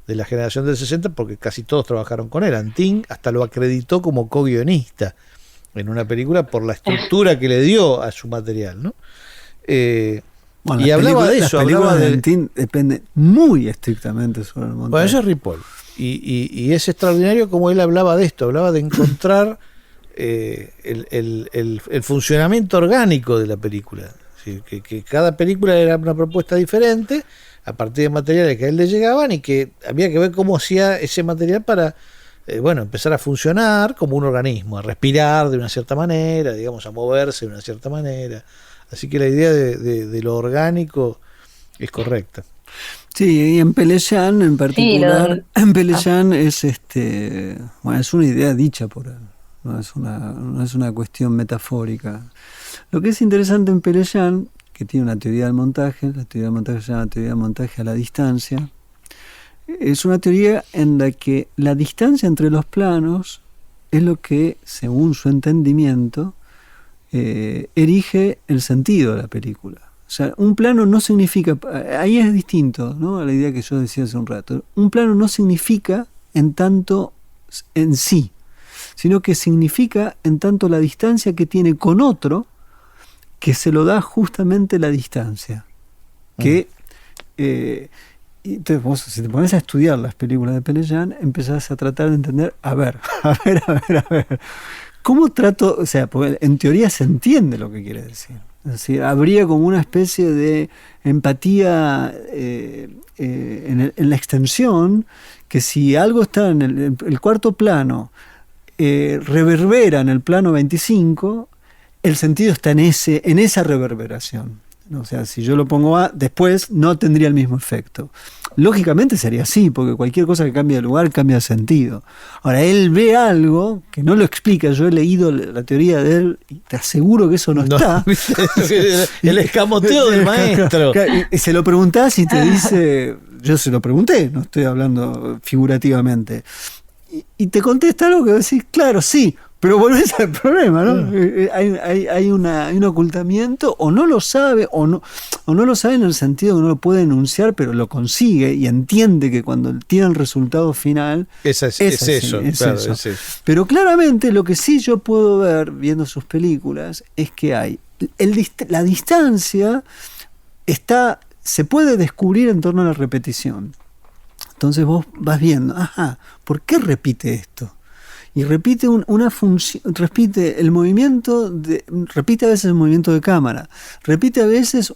de la generación del 60, porque casi todos trabajaron con él. Antin hasta lo acreditó como co-guionista en una película por la estructura que le dio a su material, ¿no? Bueno, y hablaba de eso, hablaba de... Antin depende muy estrictamente sobre el montaje. Bueno, eso es Ripoll. Y es extraordinario como él hablaba de esto, hablaba de encontrar el funcionamiento orgánico de la película. Es decir, que cada película era una propuesta diferente a partir de materiales que a él le llegaban, y que había que ver cómo hacía ese material para empezar a funcionar como un organismo, a respirar de una cierta manera, digamos, a moverse de una cierta manera. Así que la idea de lo orgánico es correcta. Sí, y en Pelellán en particular, Sí, en Pelellán es bueno, es una idea dicha por él, no es una cuestión metafórica. Lo que es interesante en Pelellán, que tiene una teoría del montaje, la teoría del montaje se llama teoría del montaje a la distancia, es una teoría en la que la distancia entre los planos es lo que, según su entendimiento, erige el sentido de la película. O sea, un plano no significa, ahí es distinto, ¿no?, a la idea que yo decía hace un rato. Un plano no significa en tanto en sí, sino que significa en tanto la distancia que tiene con otro, que se lo da justamente la distancia. Que entonces vos, si te pones a estudiar las películas de Pelellán, empezás a tratar de entender, a ver, ¿cómo trato? O sea, porque en teoría se entiende lo que quiere decir. Es decir, habría como una especie de empatía en la extensión, que si algo está en el cuarto plano, reverbera en el plano 25, el sentido está en esa reverberación. O sea, si yo lo pongo A, después no tendría el mismo efecto. Lógicamente sería así, porque cualquier cosa que cambie de lugar cambia de sentido. Ahora, él ve algo que no lo explica. Yo he leído la teoría de él y te aseguro que eso no está. El escamoteo del maestro. Y se lo preguntás y te dice, yo se lo pregunté, no estoy hablando figurativamente. Y te contesta algo que decís, claro, sí, pero volvés al problema, ¿no? Hay un ocultamiento, o no lo sabe, o no lo sabe en el sentido que no lo puede enunciar, pero lo consigue y entiende que cuando tiene el resultado final es eso. Pero claramente lo que sí yo puedo ver viendo sus películas es que hay la distancia se puede descubrir en torno a la repetición. Entonces vos vas viendo, ¿por qué repite esto? Y repite una función, repite el movimiento, repite a veces el movimiento de cámara, repite a veces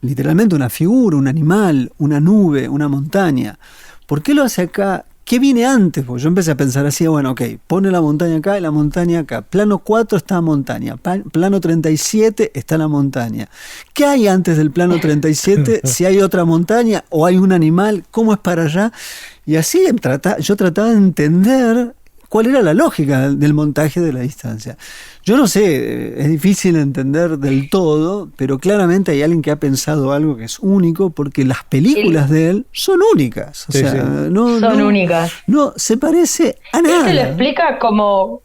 literalmente una figura, un animal, una nube, una montaña. ¿Por qué lo hace acá? ¿Qué viene antes? Porque yo empecé a pensar así, bueno, ok, pone la montaña acá y la montaña acá. Plano 4 está la montaña, plano 37 está la montaña. ¿Qué hay antes del plano 37? Si hay otra montaña o hay un animal, ¿cómo es para allá? Y así yo trataba de entender cuál era la lógica del montaje de la distancia. Yo no sé, es difícil entender del todo, pero claramente hay alguien que ha pensado algo que es único, porque las películas de él son únicas. O Sí, sea, sí. Son únicas. No se parece a nada. Este lo explica como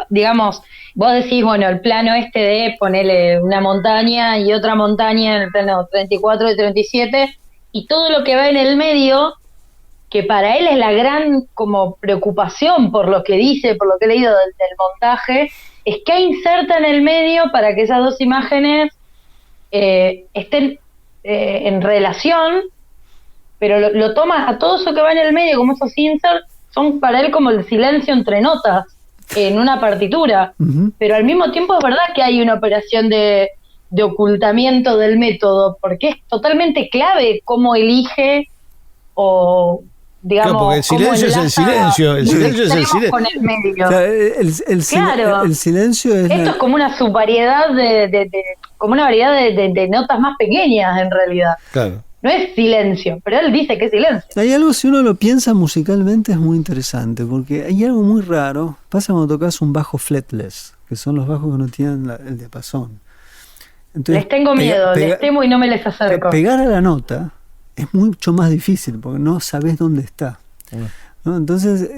digamos, vos decís, bueno, el plano de ponerle una montaña y otra montaña en el plano 34 y 37, y todo lo que va en el medio, que para él es la gran como preocupación por lo que dice, por lo que he leído del montaje, es que inserta en el medio para que esas dos imágenes estén en relación, pero lo toma a todo eso que va en el medio, como esos inserts, son para él como el silencio entre notas en una partitura. Ujú. Pero al mismo tiempo es verdad que hay una operación de ocultamiento del método, porque es totalmente clave cómo elige o, digamos, Claro, porque el cómo silencio es el enlaza silencio, el los silencio es el extremos silencio. con el medio. O sea, Claro. el silencio es Esto es como una subvariedad como una variedad de notas más pequeñas en realidad. Claro. No es silencio, pero él dice que es silencio. Hay algo, si uno lo piensa musicalmente, es muy interesante, porque hay algo muy raro. Pasa cuando tocas un bajo fretless, que son los bajos que no tienen el diapasón. Entonces, Les tengo miedo, les temo y no me les acerco. pegar a la nota es mucho más difícil, porque no sabes dónde está, ¿no? Entonces,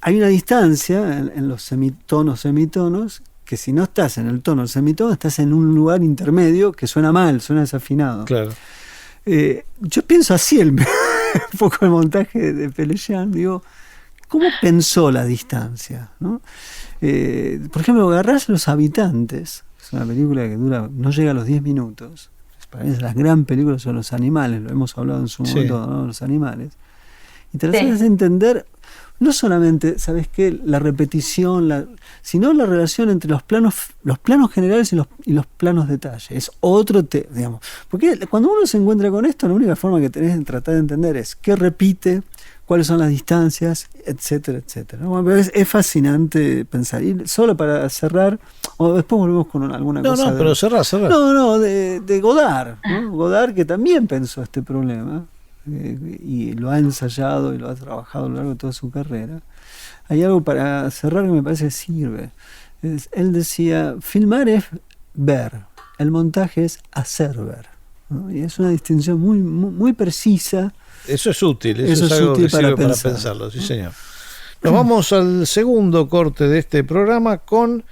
hay una distancia en los semitonos, que si no estás en el tono del semitono, estás en un lugar intermedio que suena mal, suena desafinado. Claro. Yo pienso así un poco el montaje de Peleyan, digo, ¿cómo pensó la distancia? ¿No? Por ejemplo, agarrás Los Habitantes, es una película que no llega a los 10 minutos, para mí es la gran película sobre los animales, lo hemos hablado en su momento, ¿no? Los animales, y tratás de entender no solamente, ¿sabes qué?, la repetición, sino la relación entre los planos generales y los planos detalle. Es otro digamos. Porque cuando uno se encuentra con esto, la única forma que tenés de tratar de entender es qué repite, cuáles son las distancias, etcétera, etcétera. Bueno, pero es fascinante pensar. Y solo para cerrar, o después volvemos con alguna cosa. No, pero cerrá. No, de Godard, ¿no? Godard, que también pensó este problema. Y lo ha ensayado y lo ha trabajado a lo largo de toda su carrera. Hay algo para cerrar que me parece que sirve. Él decía, filmar es ver, el montaje es hacer ver, ¿no? Y es una distinción muy, muy, muy precisa. Eso es útil, eso es algo útil que sirve para pensar. pensarlo, sí señor. Nos vamos al segundo corte de este programa con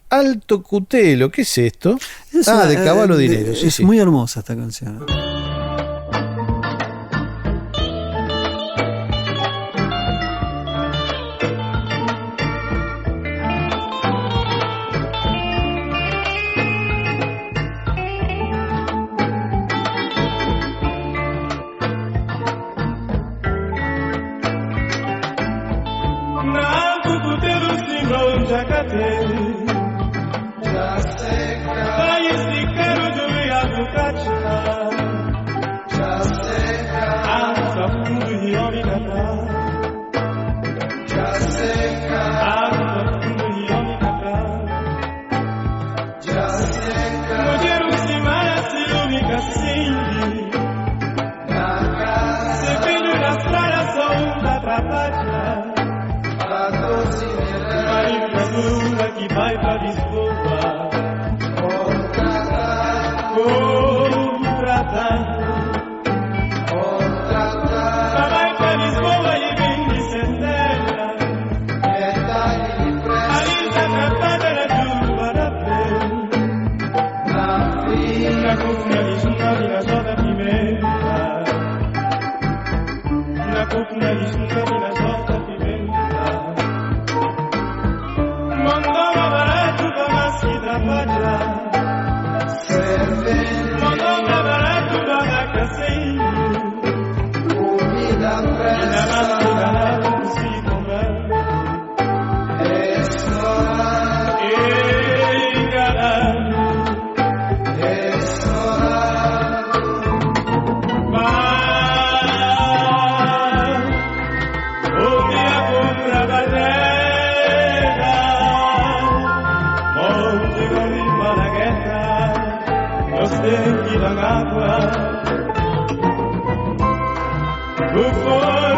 Alto Cutelo. ¿Qué es esto? De Cavallo Dinero. Sí, es sí. muy hermosa esta canción. Before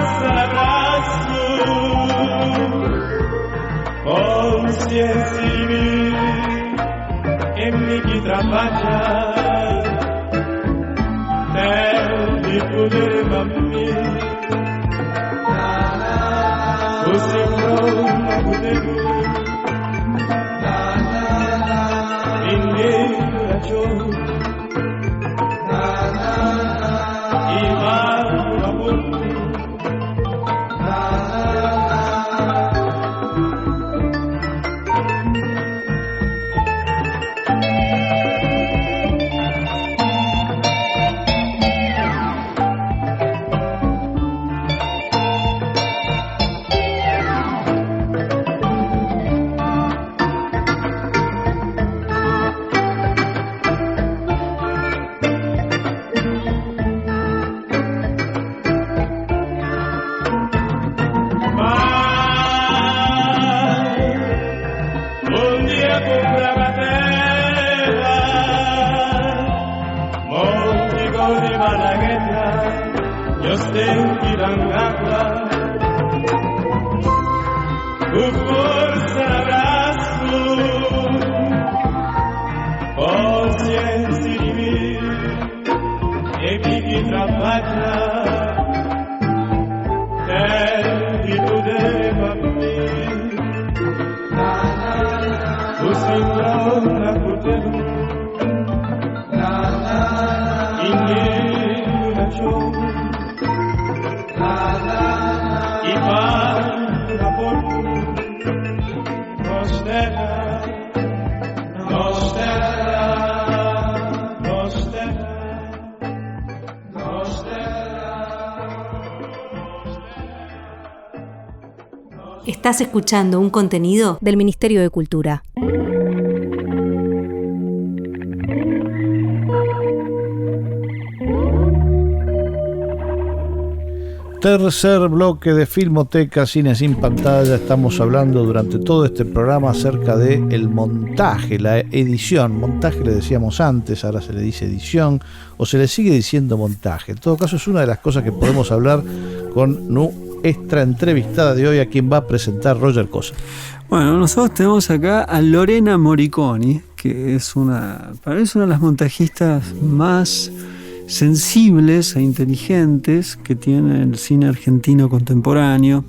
Estás escuchando un contenido del Ministerio de Cultura. Tercer bloque de Filmoteca Cine sin Pantalla. Estamos hablando durante todo este programa acerca del montaje, la edición. Montaje le decíamos antes, ahora se le dice edición o se le sigue diciendo montaje. En todo caso es una de las cosas que podemos hablar con nuestra entrevistada de hoy, a quien va a presentar Roger Cosa. Bueno, nosotros tenemos acá a Lorena Moriconi, que para mí es una de las montajistas más sensibles e inteligentes que tiene el cine argentino contemporáneo.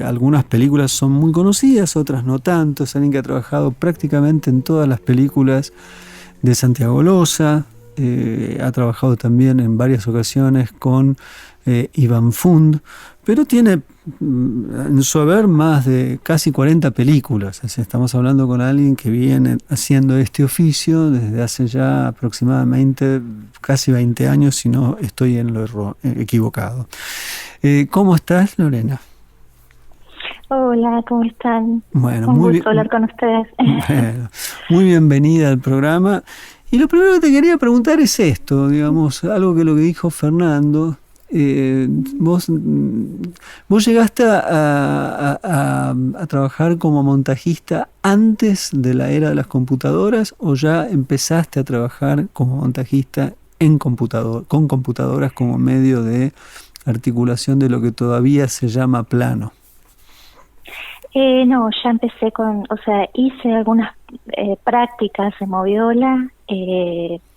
Algunas películas son muy conocidas, otras no tanto. Es alguien que ha trabajado prácticamente en todas las películas de Santiago Loza. Ha trabajado también en varias ocasiones con Iván Fund, pero tiene en su haber más de casi 40 películas. O sea, estamos hablando con alguien que viene haciendo este oficio desde hace ya aproximadamente casi 20 años, si no estoy en lo equivocado. ¿Cómo estás, Lorena? Hola, ¿cómo están? Bueno, un muy gusto hablar con ustedes. Bueno, muy bienvenida al programa. Y lo primero que te quería preguntar es esto, digamos, algo que lo que dijo Fernando. Vos llegaste a trabajar como montajista antes de la era de las computadoras, o ya empezaste a trabajar como montajista con computadoras como medio de articulación de lo que todavía se llama plano? No, ya empecé hice algunas prácticas en Moviola,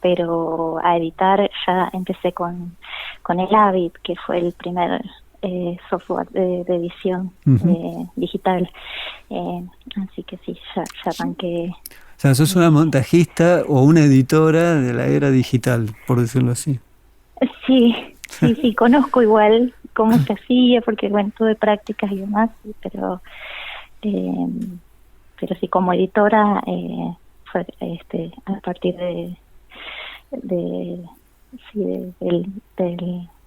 pero a editar ya empecé con el Avid, que fue el primer software de edición digital. Así que sí, ya arranqué. O sea, sos una montajista o una editora de la era digital, por decirlo así. Sí, conozco igual cómo se hacía, porque bueno, tuve prácticas y demás, pero sí, como editora fue a partir de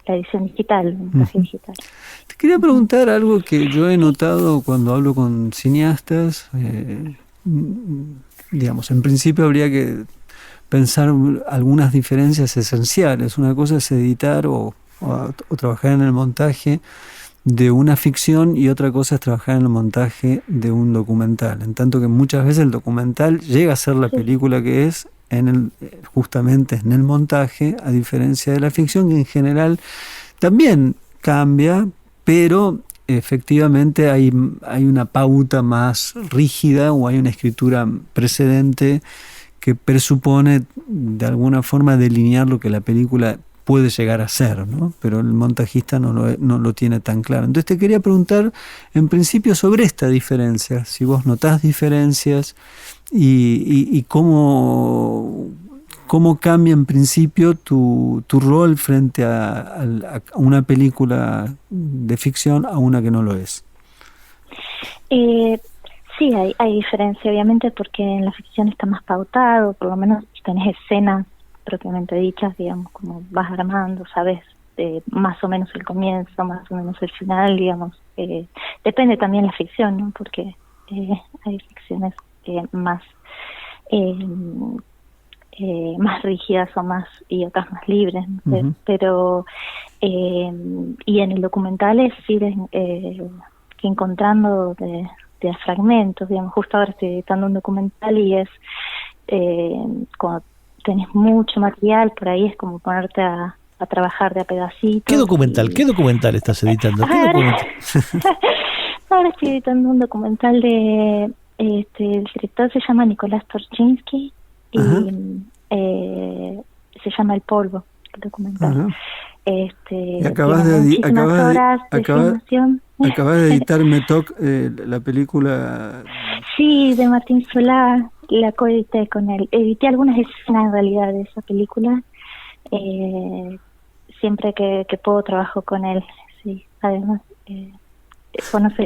la edición digital, montaje digital. Te quería preguntar algo que yo he notado cuando hablo con cineastas. Digamos, en principio habría que pensar algunas diferencias esenciales. Una cosa es editar o trabajar en el montaje de una ficción, y otra cosa es trabajar en el montaje de un documental. En tanto que muchas veces el documental llega a ser la película que es justamente en el montaje, a diferencia de la ficción, que en general también cambia, pero efectivamente hay una pauta más rígida, o hay una escritura precedente que presupone de alguna forma delinear lo que la película puede llegar a ser, ¿no? Pero el montajista no lo tiene tan claro. Entonces te quería preguntar, en principio, sobre esta diferencia, si vos notás diferencias y cómo cambia en principio tu rol frente a una película de ficción a una que no lo es. Sí, hay diferencia, obviamente, porque en la ficción está más pautado, por lo menos tenés escenas propiamente dichas, digamos, como vas armando, sabes más o menos el comienzo, más o menos el final, digamos. Depende también la ficción, ¿no? Porque hay ficciones más rígidas o más y otras más libres, no sé. Pero y en el documental es ir que encontrando de fragmentos, digamos. Justo ahora estoy editando un documental y es cuando tenés mucho material, por ahí es como ponerte a trabajar de a pedacitos. ¿Qué documental estás editando? Ahora estoy editando un documental el director se llama Nicolás Torchinsky y se llama El polvo, el documental. Y acabas de editar Metok, la película. Sí, de Martín Solá, la coedité con él. Edité algunas escenas en realidad de esa película. Siempre que puedo trabajo con él. Sí, además,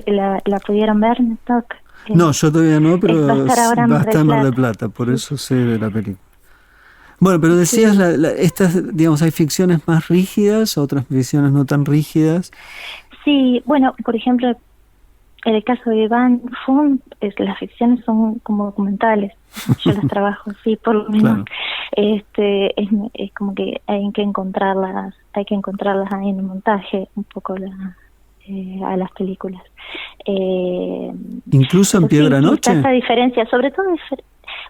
¿la pudieron ver, Metok? No, yo todavía no, pero va a estar ahora en Mar del Plata, por eso sé de la película. Bueno, pero decías, estas, digamos, hay ficciones más rígidas, otras ficciones no tan rígidas. Sí, bueno, por ejemplo, en el caso de Iván Fun, las ficciones son como documentales. Yo las trabajo así, por lo menos. Claro. Es como que hay que encontrarlas ahí en el montaje, un poco a las películas. ¿Incluso en Piedra Noche? Esa diferencia, sobre todo,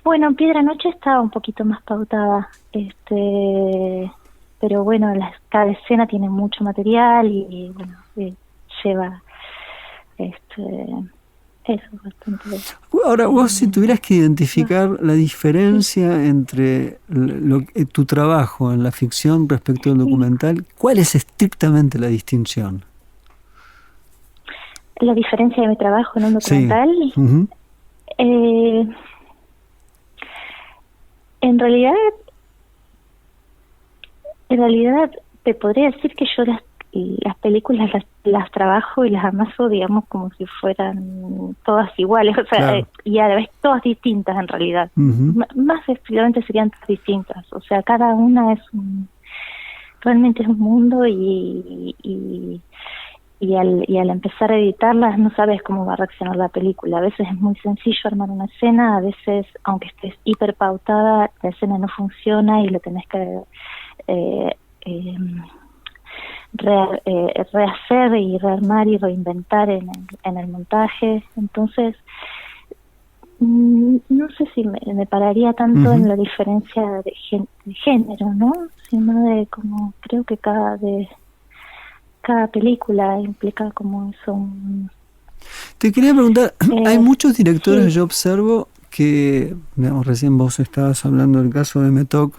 bueno, en Piedra Noche estaba un poquito más pautada, pero bueno, cada escena tiene mucho material y bueno, lleva eso bastante. Ahora, vos si tuvieras que identificar la diferencia entre tu trabajo en la ficción respecto al documental, ¿cuál es estrictamente la distinción? La diferencia de mi trabajo en un documental, en realidad te podría decir que yo las películas las trabajo y las amaso, digamos, como si fueran todas iguales, o sea, claro. Y a la vez todas distintas en realidad. Más efectivamente serían todas distintas, o sea, cada una realmente es un mundo y al empezar a editarlas no sabes cómo va a reaccionar la película. A veces es muy sencillo armar una escena, a veces, aunque estés hiper pautada, la escena no funciona y lo tenés que rehacer y rearmar y reinventar en el montaje. Entonces, no sé si me pararía tanto en la diferencia de género, ¿no? Sino de como creo que cada película implica como eso. Te quería preguntar, hay muchos directores, yo observo que, digamos, recién vos estabas hablando del caso de Metok,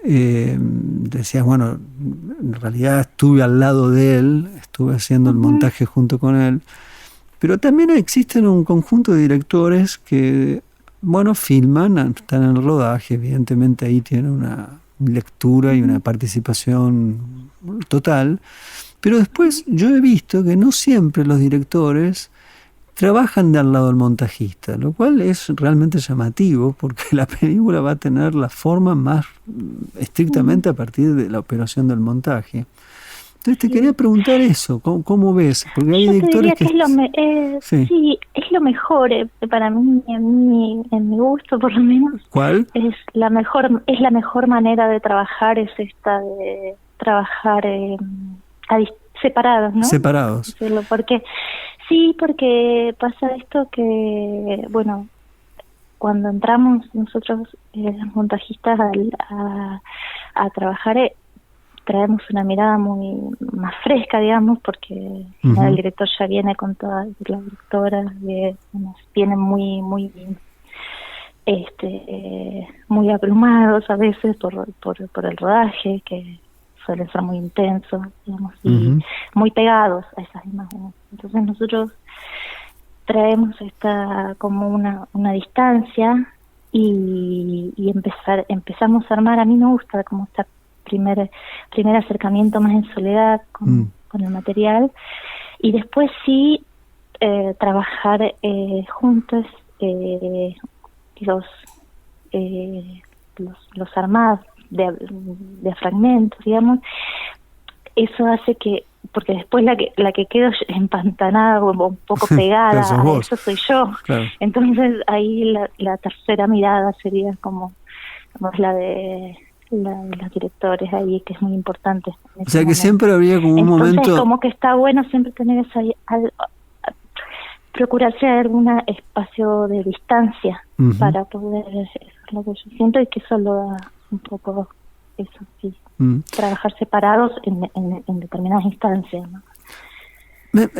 decías, bueno, en realidad estuve al lado de él, estuve haciendo el montaje junto con él, pero también existen un conjunto de directores que, bueno, filman, están en el rodaje, evidentemente ahí tienen una lectura y una participación total, pero después yo he visto que no siempre los directores trabajan de al lado del montajista, lo cual es realmente llamativo porque la película va a tener la forma más estrictamente a partir de la operación del montaje. Entonces te quería preguntar eso, ¿cómo ves? Porque hay directores que... es lo mejor para mí, en mi gusto por lo menos. ¿Cuál? Es la mejor manera de trabajar, es esta de trabajar separados, ¿no? Separados. Porque pasa esto que, bueno, cuando entramos nosotros, los montajistas, a trabajar, traemos una mirada muy más fresca, digamos, porque el director ya viene con todas las directoras, vienen muy abrumados a veces por el rodaje, que suelen ser muy intensos, digamos, y Ujú. muy pegados a esas imágenes. Entonces nosotros traemos como una distancia y empezamos a armar. A mí me gusta como este primer acercamiento más en soledad con el material, y después sí trabajar juntos los armados de fragmentos, digamos. Eso hace que, porque después la que quedo empantanada o un poco pegada Eso sos a vos. eso soy yo. Claro. Entonces ahí la tercera mirada sería como la de los directores ahí, que es muy importante. O sea que siempre habría como un Entonces, momento... como que está bueno siempre tener procurarse algún espacio de distancia Ujú. para poder hacer lo que yo siento, y que eso lo da un poco eso, sí, trabajar separados en determinadas instancias, ¿no?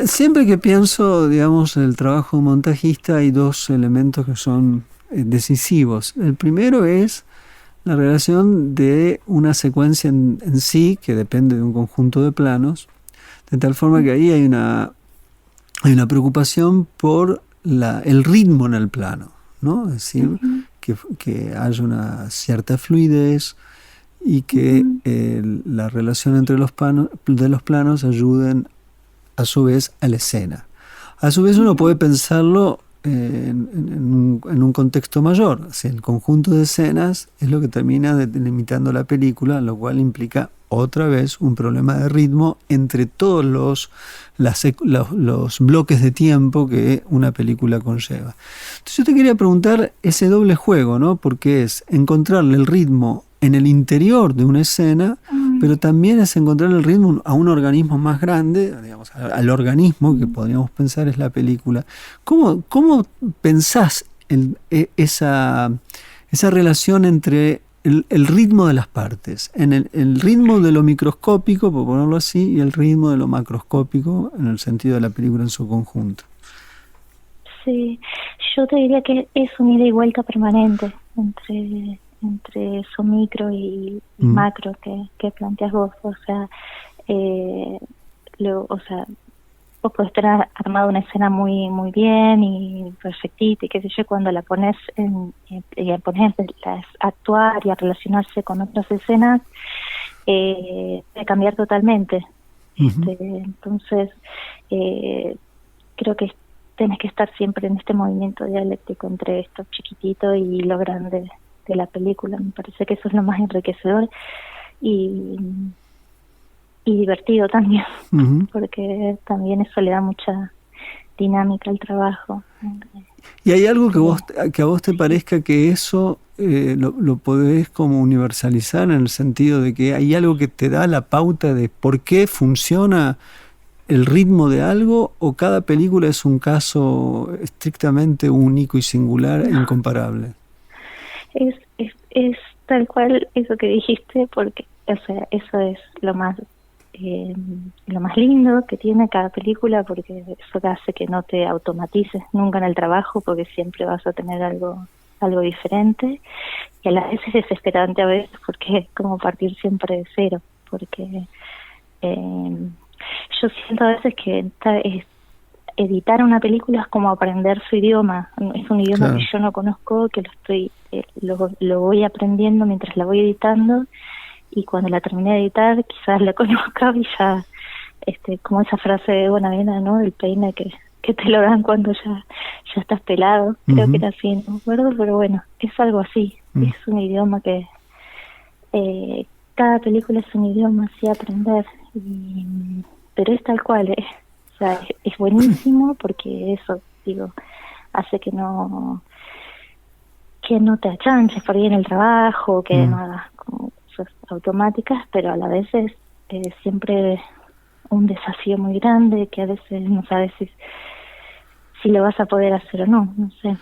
Siempre que pienso, digamos, en el trabajo de un montajista, hay dos elementos que son decisivos. El primero es la relación de una secuencia en sí, que depende de un conjunto de planos, de tal forma que ahí hay una preocupación por el ritmo en el plano, ¿no? Es decir, que haya una cierta fluidez y que la relación entre los planos ayuden a su vez a la escena. A su vez uno puede pensarlo en un contexto mayor. O sea, el conjunto de escenas es lo que termina delimitando la película, lo cual implica otra vez un problema de ritmo entre todos los bloques de tiempo que una película conlleva. Entonces yo te quería preguntar ese doble juego, ¿no? Porque es encontrarle el ritmo en el interior de una escena, pero también es encontrar el ritmo a un organismo más grande, digamos, al organismo que podríamos pensar es la película. ¿Cómo pensás esa relación entre el ritmo de las partes, en el ritmo de lo microscópico, por ponerlo así, y el ritmo de lo macroscópico en el sentido de la película en su conjunto? Sí, yo te diría que es un ida y vuelta permanente entre eso micro y macro que planteas vos. O sea, vos podés tener armado una escena muy muy bien y perfectita y qué sé yo, cuando la pones a actuar y a relacionarse con otras escenas, puede cambiar totalmente. Entonces creo que tenés que estar siempre en este movimiento dialéctico entre esto chiquitito y lo grande de la película. Me parece que eso es lo más enriquecedor y divertido también, porque también eso le da mucha dinámica al trabajo. ¿Y hay algo que a vos te parezca que eso lo podés como universalizar, en el sentido de que hay algo que te da la pauta de por qué funciona el ritmo de algo, o cada película es un caso estrictamente único y singular e incomparable? Es tal cual eso que dijiste, porque o sea, eso es lo más lindo que tiene cada película, porque eso hace que no te automatices nunca en el trabajo, porque siempre vas a tener algo diferente, y a la vez es desesperante a veces, porque es como partir siempre de cero, porque yo siento a veces que editar una película es como aprender su idioma. Es un idioma que yo no conozco, que lo voy aprendiendo mientras la voy editando, y cuando la terminé de editar quizás la conozca y ya, como esa frase de Bonavena, ¿no? El peine que te lo dan cuando ya estás pelado. Creo que era así, no me acuerdo, pero bueno, es algo así. Es un idioma que cada película es un idioma así a aprender, pero es tal cual, o sea, es buenísimo, porque eso, digo, hace que no te achanches por ahí en el trabajo, que no hagas como cosas automáticas, pero a la vez es siempre un desafío muy grande, que a veces no sabes si lo vas a poder hacer o no sé.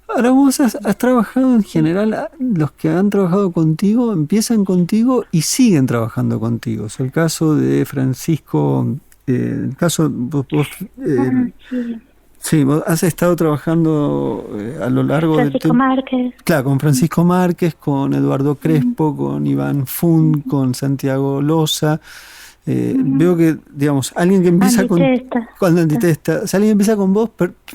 Ahora vos has trabajado en general, los que han trabajado contigo empiezan contigo y siguen trabajando contigo. Es el caso de Francisco, el caso Sí. Sí, vos has estado trabajando a lo largo del Francisco tiempo. Márquez. Claro, con Francisco Márquez, con Eduardo Crespo, con Iván Fund, con Santiago Loza. Veo que, digamos, alguien que empieza Antitesta. con Antitesta, o sea, alguien empieza con vos,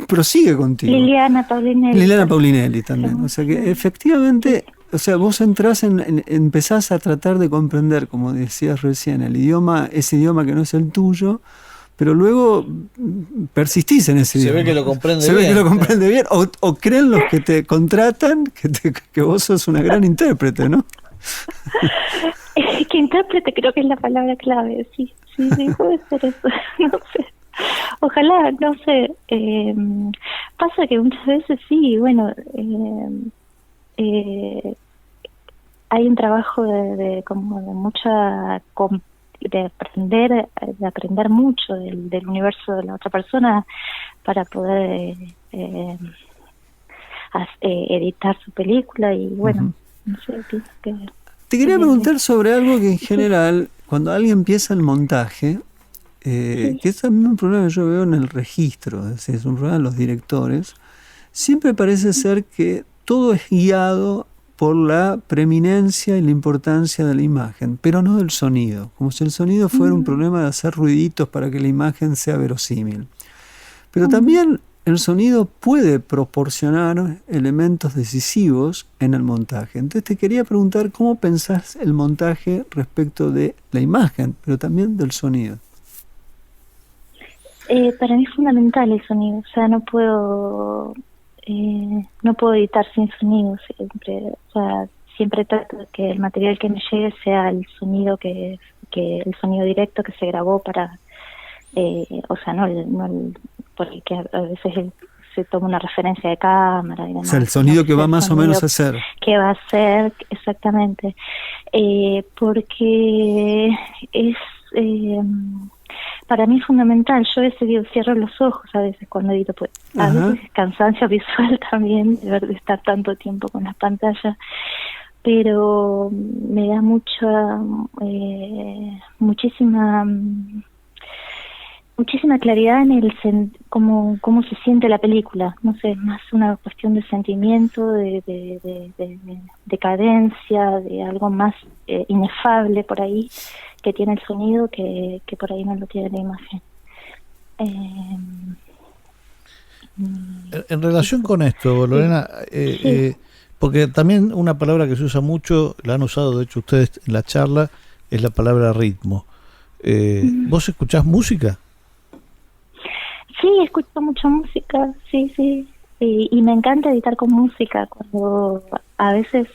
prosigue contigo. Liliana Paulinelli. Liliana Paulinelli también. O sea que efectivamente, o sea, vos entrás empezás a tratar de comprender, como decías recién, el idioma, ese idioma que no es el tuyo, pero luego persistís en ese idioma. Se ve que lo comprende Se bien. ve que lo comprende bien. O creen los que te contratan que vos sos una gran intérprete, ¿no? Que intérprete creo que es la palabra clave. Sí, puede ser eso. No sé. Ojalá, no sé. Pasa que muchas veces sí, bueno, hay un trabajo como de mucha de aprender mucho del universo de la otra persona para poder editar su película y bueno, no sé, pienso que... Te quería preguntar sobre algo que en general, cuando alguien empieza el montaje, que es también un problema que yo veo en el registro, es decir, es un problema de los directores, siempre parece ser que todo es guiado por la preeminencia y la importancia de la imagen, pero no del sonido, como si el sonido fuera un problema de hacer ruiditos para que la imagen sea verosímil. Pero también el sonido puede proporcionar elementos decisivos en el montaje. Entonces te quería preguntar cómo pensás el montaje respecto de la imagen, pero también del sonido. Para mí es fundamental el sonido, o sea, no puedo editar sin sonido siempre trato de que el material que me llegue sea el sonido que el sonido directo que se grabó para porque a veces se toma una referencia de cámara y demás. O sea, el sonido que va más o menos a ser. Que va a ser, exactamente. Porque es... para mí es fundamental. Yo a veces cierro los ojos a veces cuando edito, pues a veces es cansancio visual también de estar tanto tiempo con las pantallas, pero me da muchísima claridad en cómo se siente la película. No sé, es más una cuestión de sentimiento, de cadencia, de algo más inefable por ahí que tiene el sonido que por ahí no lo tiene la imagen. En relación con esto, Lorena, porque también una palabra que se usa mucho, la han usado de hecho ustedes en la charla, es la palabra ritmo. ¿Vos escuchás música? Sí, escucho mucha música, sí. Y me encanta editar con música, cuando a veces,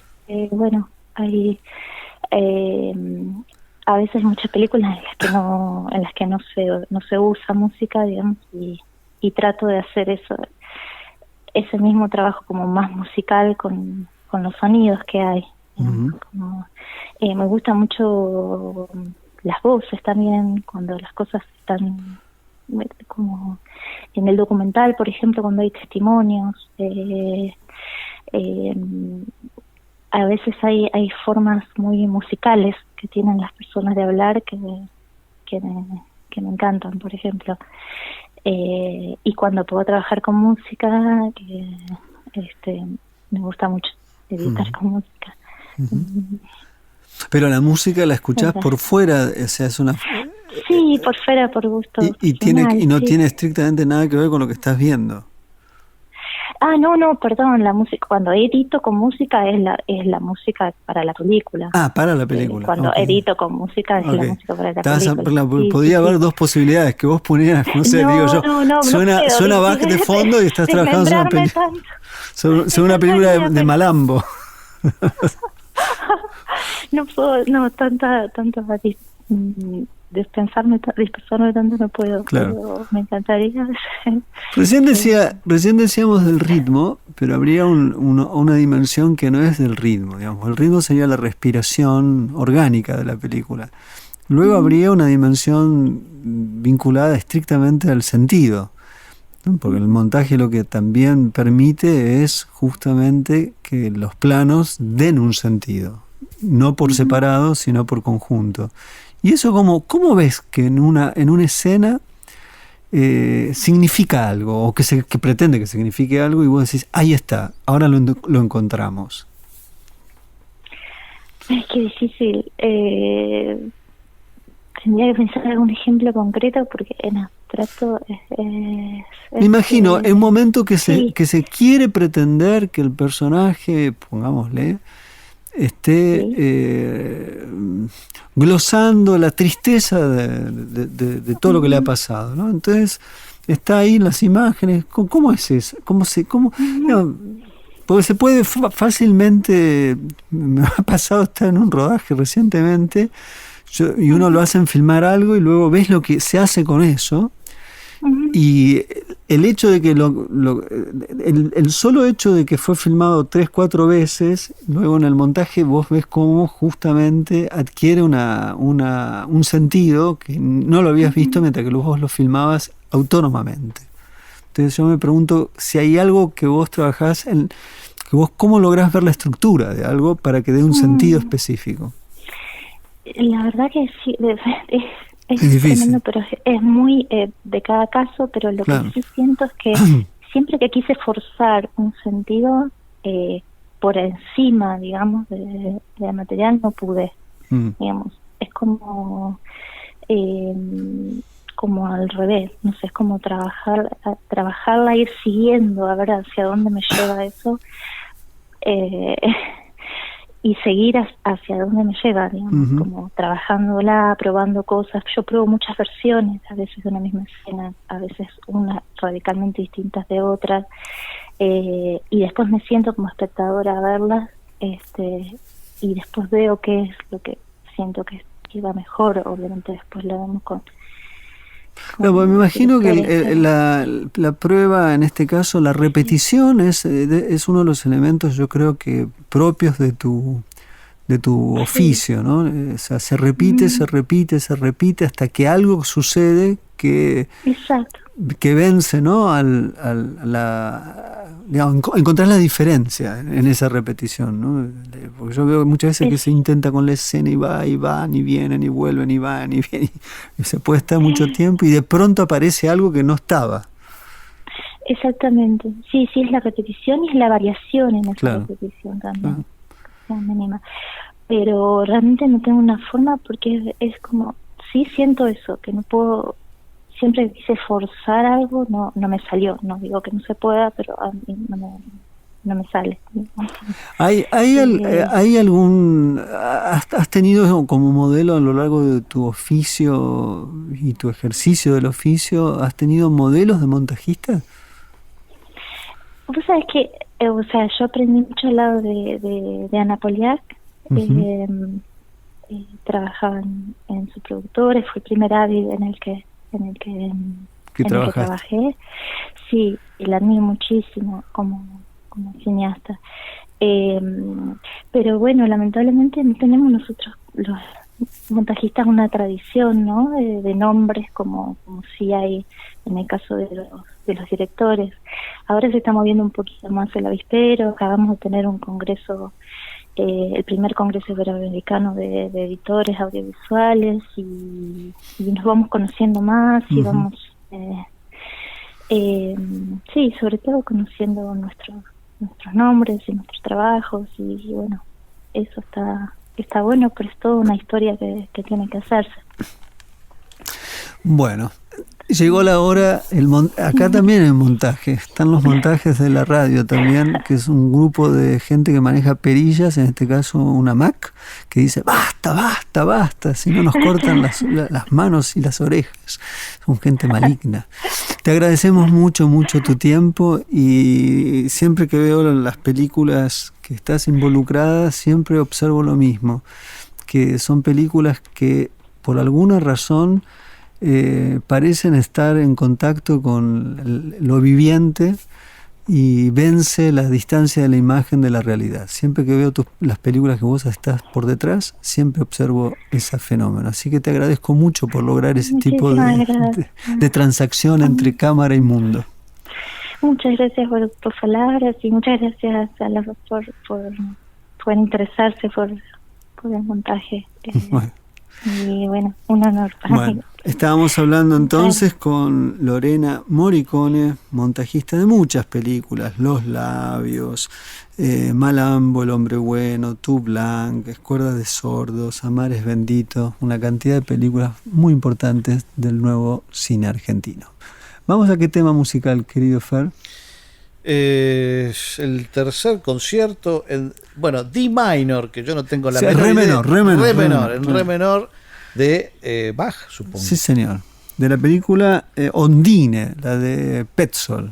hay... a veces muchas películas en las que no se usa música, digamos, y trato de hacer ese mismo trabajo como más musical con los sonidos que hay. Me gusta mucho las voces también, cuando las cosas están como en el documental, por ejemplo, cuando hay testimonios. A veces hay formas muy musicales que tienen las personas de hablar que me encantan, por ejemplo. Y cuando puedo trabajar con música, me gusta mucho editar con música. Pero la música la escuchás por fuera, o sea, es una... Sí, por fuera, por gusto. Y no tiene estrictamente nada que ver con lo que estás viendo. No, perdón, la música, cuando edito con música es la música para la película. Para la película. Cuando edito con música es la música para la película. Podría haber dos posibilidades, que vos pusieras, no sé, suena Bach de fondo y estás trabajando sobre una película de Malambo. No puedo, tanta dispersarme tanto no puedo, claro. Pero me encantaría. Recién decíamos del ritmo, pero habría una dimensión que no es del ritmo, digamos. El ritmo sería la respiración orgánica de la película. Luego habría una dimensión vinculada estrictamente al sentido, ¿no? Porque el montaje lo que también permite es justamente que los planos den un sentido, no por separado, sino por conjunto. Y eso, ¿cómo ves que en una escena significa algo, o que pretende que signifique algo, y vos decís, ahí está, ahora lo encontramos? Es que difícil. Tendría que pensar algún ejemplo concreto porque en abstracto me imagino, en un momento que sí. que se quiere pretender que el personaje, pongámosle, esté glosando la tristeza de todo lo que le ha pasado, ¿no? Entonces está ahí en las imágenes. ¿Cómo es eso? No, porque se puede fácilmente, me ha pasado estar en un rodaje recientemente, y uno lo hacen filmar algo y luego ves lo que se hace con eso. Y el hecho de que el solo hecho de que fue filmado 3-4 veces, luego en el montaje vos ves cómo justamente adquiere un sentido que no lo habías visto mientras que vos lo filmabas autónomamente. Entonces yo me pregunto si hay algo que vos trabajás que vos cómo lográs ver la estructura de algo para que dé un sentido específico. La verdad que sí, es difícil. tremendo, pero es muy de cada caso, pero lo Claro. que sí siento es que siempre que quise forzar un sentido por encima, digamos, del material, no pude, digamos. Es como al revés, no sé, es como trabajarla, ir siguiendo a ver hacia dónde me lleva eso, y seguir hacia dónde me lleva, digamos, como trabajándola, probando cosas. Yo pruebo muchas versiones, a veces de una misma escena, a veces unas radicalmente distintas de otras, y después me siento como espectadora a verlas, y después veo qué es lo que siento que iba mejor. Obviamente después lo vemos con No, pues me imagino que la prueba, en este caso, la repetición es uno de los elementos, yo creo que propios de tu oficio, ¿no? O sea, se repite hasta que algo sucede que Exacto. que vence, ¿no? Digamos, encontrar la diferencia en esa repetición, ¿no? Porque yo veo muchas veces que se intenta con la escena y van y vienen y vuelven y van y vienen, y se puede estar mucho tiempo y de pronto aparece algo que no estaba. Exactamente, sí, es la repetición y es la variación en esa Claro. repetición también, la mínima. Pero realmente no tengo una forma porque es como, sí siento eso, que no puedo, siempre que quise forzar algo, no me salió. No digo que no se pueda, pero a mí no me sale. ¿Hay algún, has tenido como modelo a lo largo de tu oficio y tu ejercicio del oficio, has tenido modelos de montajistas? Vos sabés que, yo aprendí mucho al lado de Ana Poliak. Trabajaba en su productora, fue el primer Avid en el que trabajé. Sí, y la admiro muchísimo como cineasta. Pero bueno, lamentablemente no tenemos nosotros los montajistas una tradición, ¿no? De nombres como sí hay en el caso de los directores. Ahora se está moviendo un poquito más el avispero. Acabamos de tener un congreso, el primer congreso iberoamericano de editores audiovisuales, y nos vamos conociendo más y vamos sobre todo conociendo nuestros nombres y nuestros trabajos, y bueno, eso está bueno, pero es toda una historia que tiene que hacerse. Bueno, llegó la hora, acá también hay montaje, están los montajes de la radio también, que es un grupo de gente que maneja perillas, en este caso una Mac, que dice basta, si no nos cortan las manos y las orejas. Son gente maligna. Te agradecemos mucho tu tiempo, y siempre que veo las películas que estás involucrada, siempre observo lo mismo, que son películas que por alguna razón parecen estar en contacto con lo viviente y vence la distancia de la imagen de la realidad. Siempre que veo las películas que vos estás por detrás, siempre observo ese fenómeno. Así que te agradezco mucho por lograr ese tipo de transacción entre cámara y mundo. Muchas gracias por tus palabras, y muchas gracias a las dos por interesarse por el montaje. Bueno. Y bueno, un honor para mí. Estábamos hablando entonces con Lorena Morricone, montajista de muchas películas, Los Labios, Malambo, El Hombre Bueno, Tout Blanc, Cuerdas de Sordos, Amar es Bendito, una cantidad de películas muy importantes del nuevo cine argentino. Vamos a qué tema musical, querido Fer. El tercer concierto en, D minor, que yo no tengo la Sí, menor idea. Re re menor de Bach, supongo. Sí, señor. De la película Ondine, la de Petzold.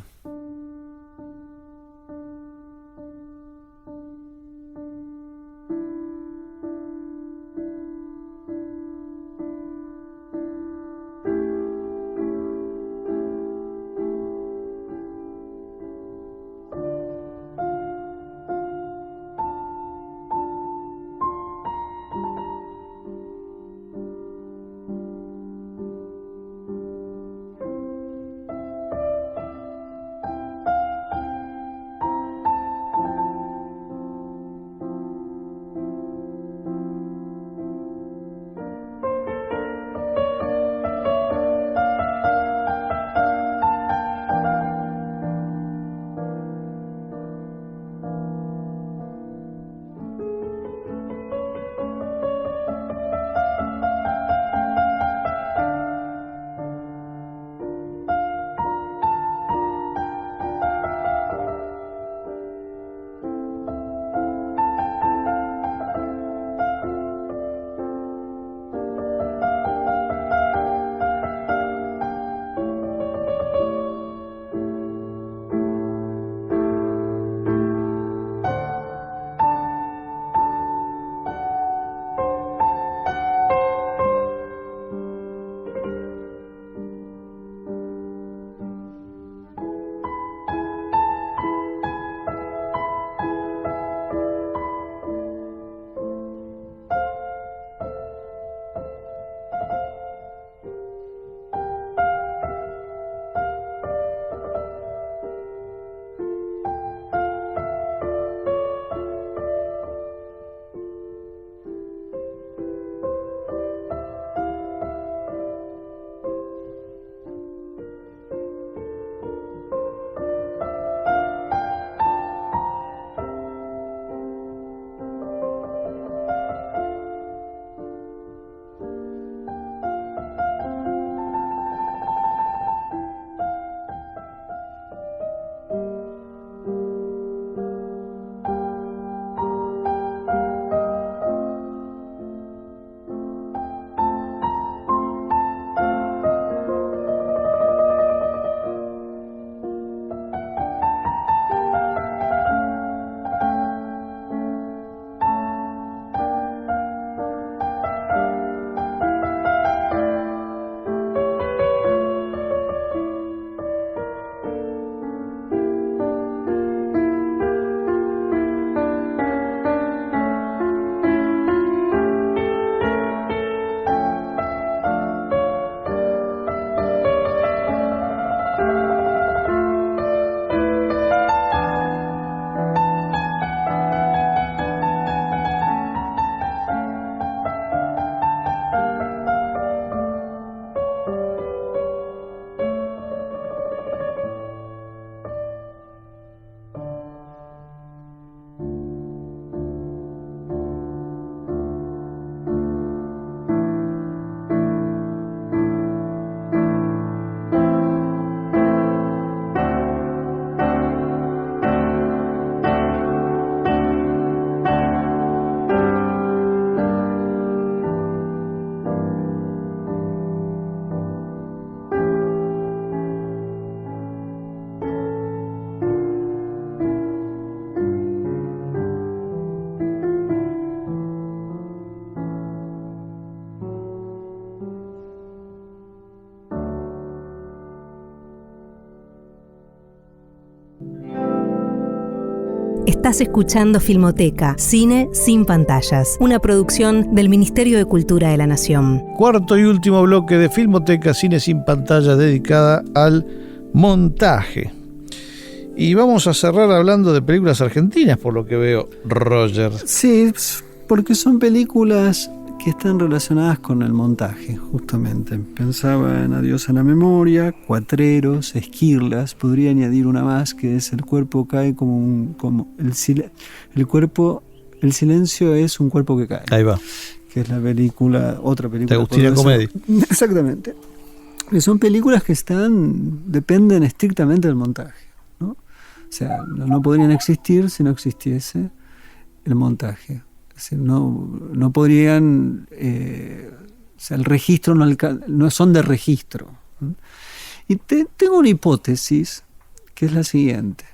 Estás escuchando Filmoteca, cine sin pantallas, una producción del Ministerio de Cultura de la Nación. Cuarto y último bloque de Filmoteca, cine sin pantallas, dedicada al montaje. Y vamos a cerrar hablando de películas argentinas, por lo que veo, Roger. Sí, porque son películas que están relacionadas con el montaje, justamente. Pensaba en Adiós a la memoria, Cuatreros, Esquirlas, podría añadir una más, que es El cuerpo cae como el cuerpo, el silencio es un cuerpo que cae. Ahí va. Que es la película, otra película. De Agustina Comedi. Exactamente. Que son películas que dependen estrictamente del montaje, ¿no? O sea, no podrían existir si no existiese el montaje. Es decir, no podrían, o sea, el registro no son de registro. Y tengo una hipótesis que es la siguiente.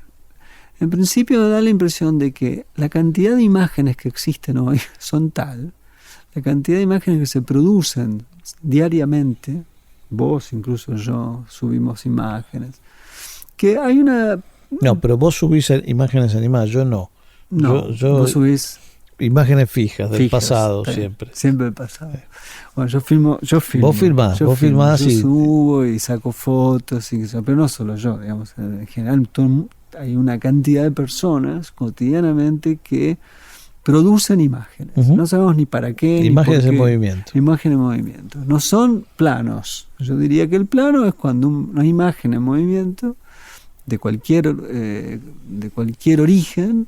En principio me da la impresión de que la cantidad de imágenes que existen hoy son tal, la cantidad de imágenes que se producen diariamente, vos, incluso yo, subimos imágenes, que hay una... No, pero vos subís imágenes animadas, yo no. No, yo vos subís imágenes fijas del pasado siempre. Siempre del pasado. Bueno, yo filmo. Vos filmás, yo y subo y saco fotos, pero no solo yo, digamos, en general hay una cantidad de personas cotidianamente que producen imágenes. Uh-huh. No sabemos ni para qué. Imágenes ni por en qué. movimiento. Imágenes en movimiento. No son planos. Yo diría que el plano es cuando una imagen en movimiento de cualquier origen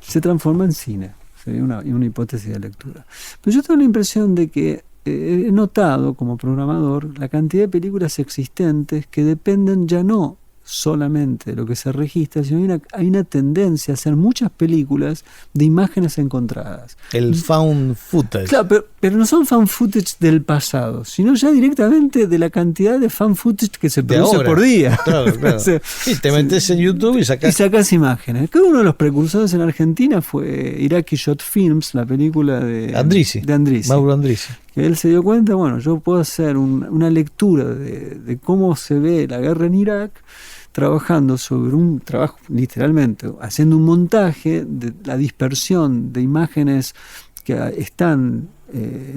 se transforma en cine. Sería una hipótesis de lectura. Pero yo tengo la impresión de que he notado como programador la cantidad de películas existentes que dependen ya no solamente de lo que se registra, sino hay una tendencia a hacer muchas películas de imágenes encontradas. El found footage. Claro, pero no son fan footage del pasado, sino ya directamente de la cantidad de fan footage que se produce por día. Claro. O sea, sí, te metes en YouTube y sacas imágenes. Que uno de los precursores en Argentina fue Iraqi Shot Films, la película de Andrisi. Mauro Andrisi. Que él se dio cuenta, bueno, yo puedo hacer una lectura de cómo se ve la guerra en Irak, trabajando sobre un trabajo, literalmente, haciendo un montaje de la dispersión de imágenes que están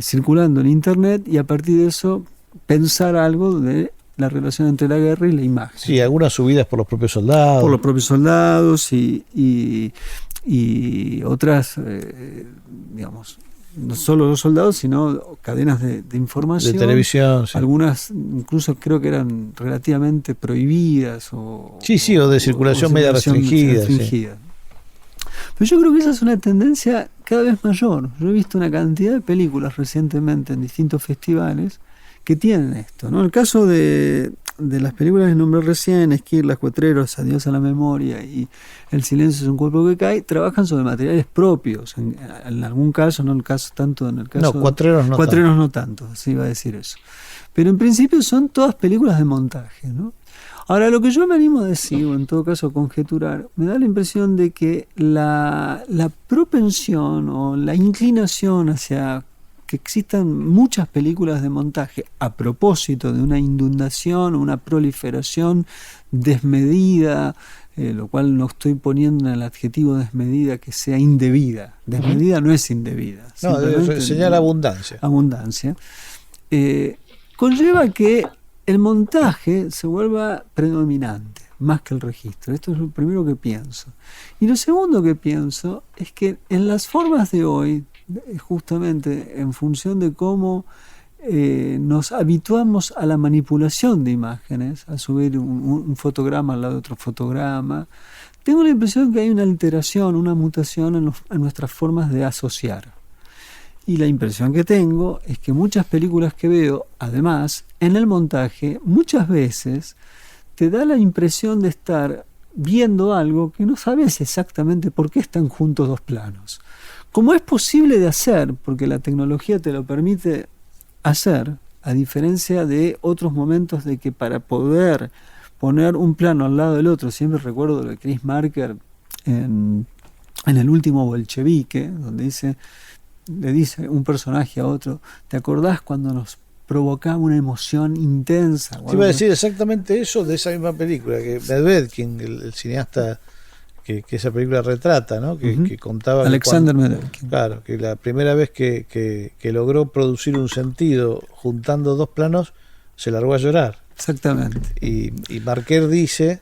circulando en Internet, y a partir de eso pensar algo de la relación entre la guerra y la imagen. Sí, algunas subidas por los propios soldados. Por los propios soldados y otras, digamos, no solo los soldados, sino cadenas de información. De televisión, sí. Algunas incluso creo que eran relativamente prohibidas o de circulación media restringida. Sí. Pero yo creo que esa es una tendencia cada vez mayor. Yo he visto una cantidad de películas recientemente en distintos festivales que tienen esto, ¿no? El caso de las películas que nombré recién, Esquirlas, Cuatreros, Adiós a la memoria y El silencio es un cuerpo que cae, trabajan sobre materiales propios. En algún caso, no en el caso tanto en el caso. No, Cuatreros no tanto, sí iba a decir eso. Pero en principio son todas películas de montaje, ¿no? Ahora, lo que yo me animo a decir, o en todo caso a conjeturar, me da la impresión de que la propensión o la inclinación hacia que existan muchas películas de montaje a propósito de una inundación, una proliferación desmedida, lo cual no estoy poniendo en el adjetivo desmedida que sea indebida. Desmedida no es indebida. No, señala abundancia. Abundancia. Conlleva que el montaje se vuelva predominante, más que el registro. Esto es lo primero que pienso. Y lo segundo que pienso es que en las formas de hoy, justamente en función de cómo nos habituamos a la manipulación de imágenes, a subir un fotograma al lado de otro fotograma, tengo la impresión que hay una alteración, una mutación en nuestras formas de asociar. Y la impresión que tengo es que muchas películas que veo, además, en el montaje, muchas veces te da la impresión de estar viendo algo que no sabes exactamente por qué están juntos dos planos. Como es posible de hacer, porque la tecnología te lo permite hacer, a diferencia de otros momentos de que para poder poner un plano al lado del otro, siempre recuerdo lo de Chris Marker en el último Bolchevique, donde le dice un personaje a otro, ¿te acordás cuando nos provocaba una emoción intensa? Te iba a decir exactamente eso de esa misma película, que Medvedkin, el cineasta que esa película retrata, ¿no? Que contaba Alexander Medvedkin. Claro, que la primera vez que logró producir un sentido juntando dos planos, se largó a llorar. Exactamente. Y Marker dice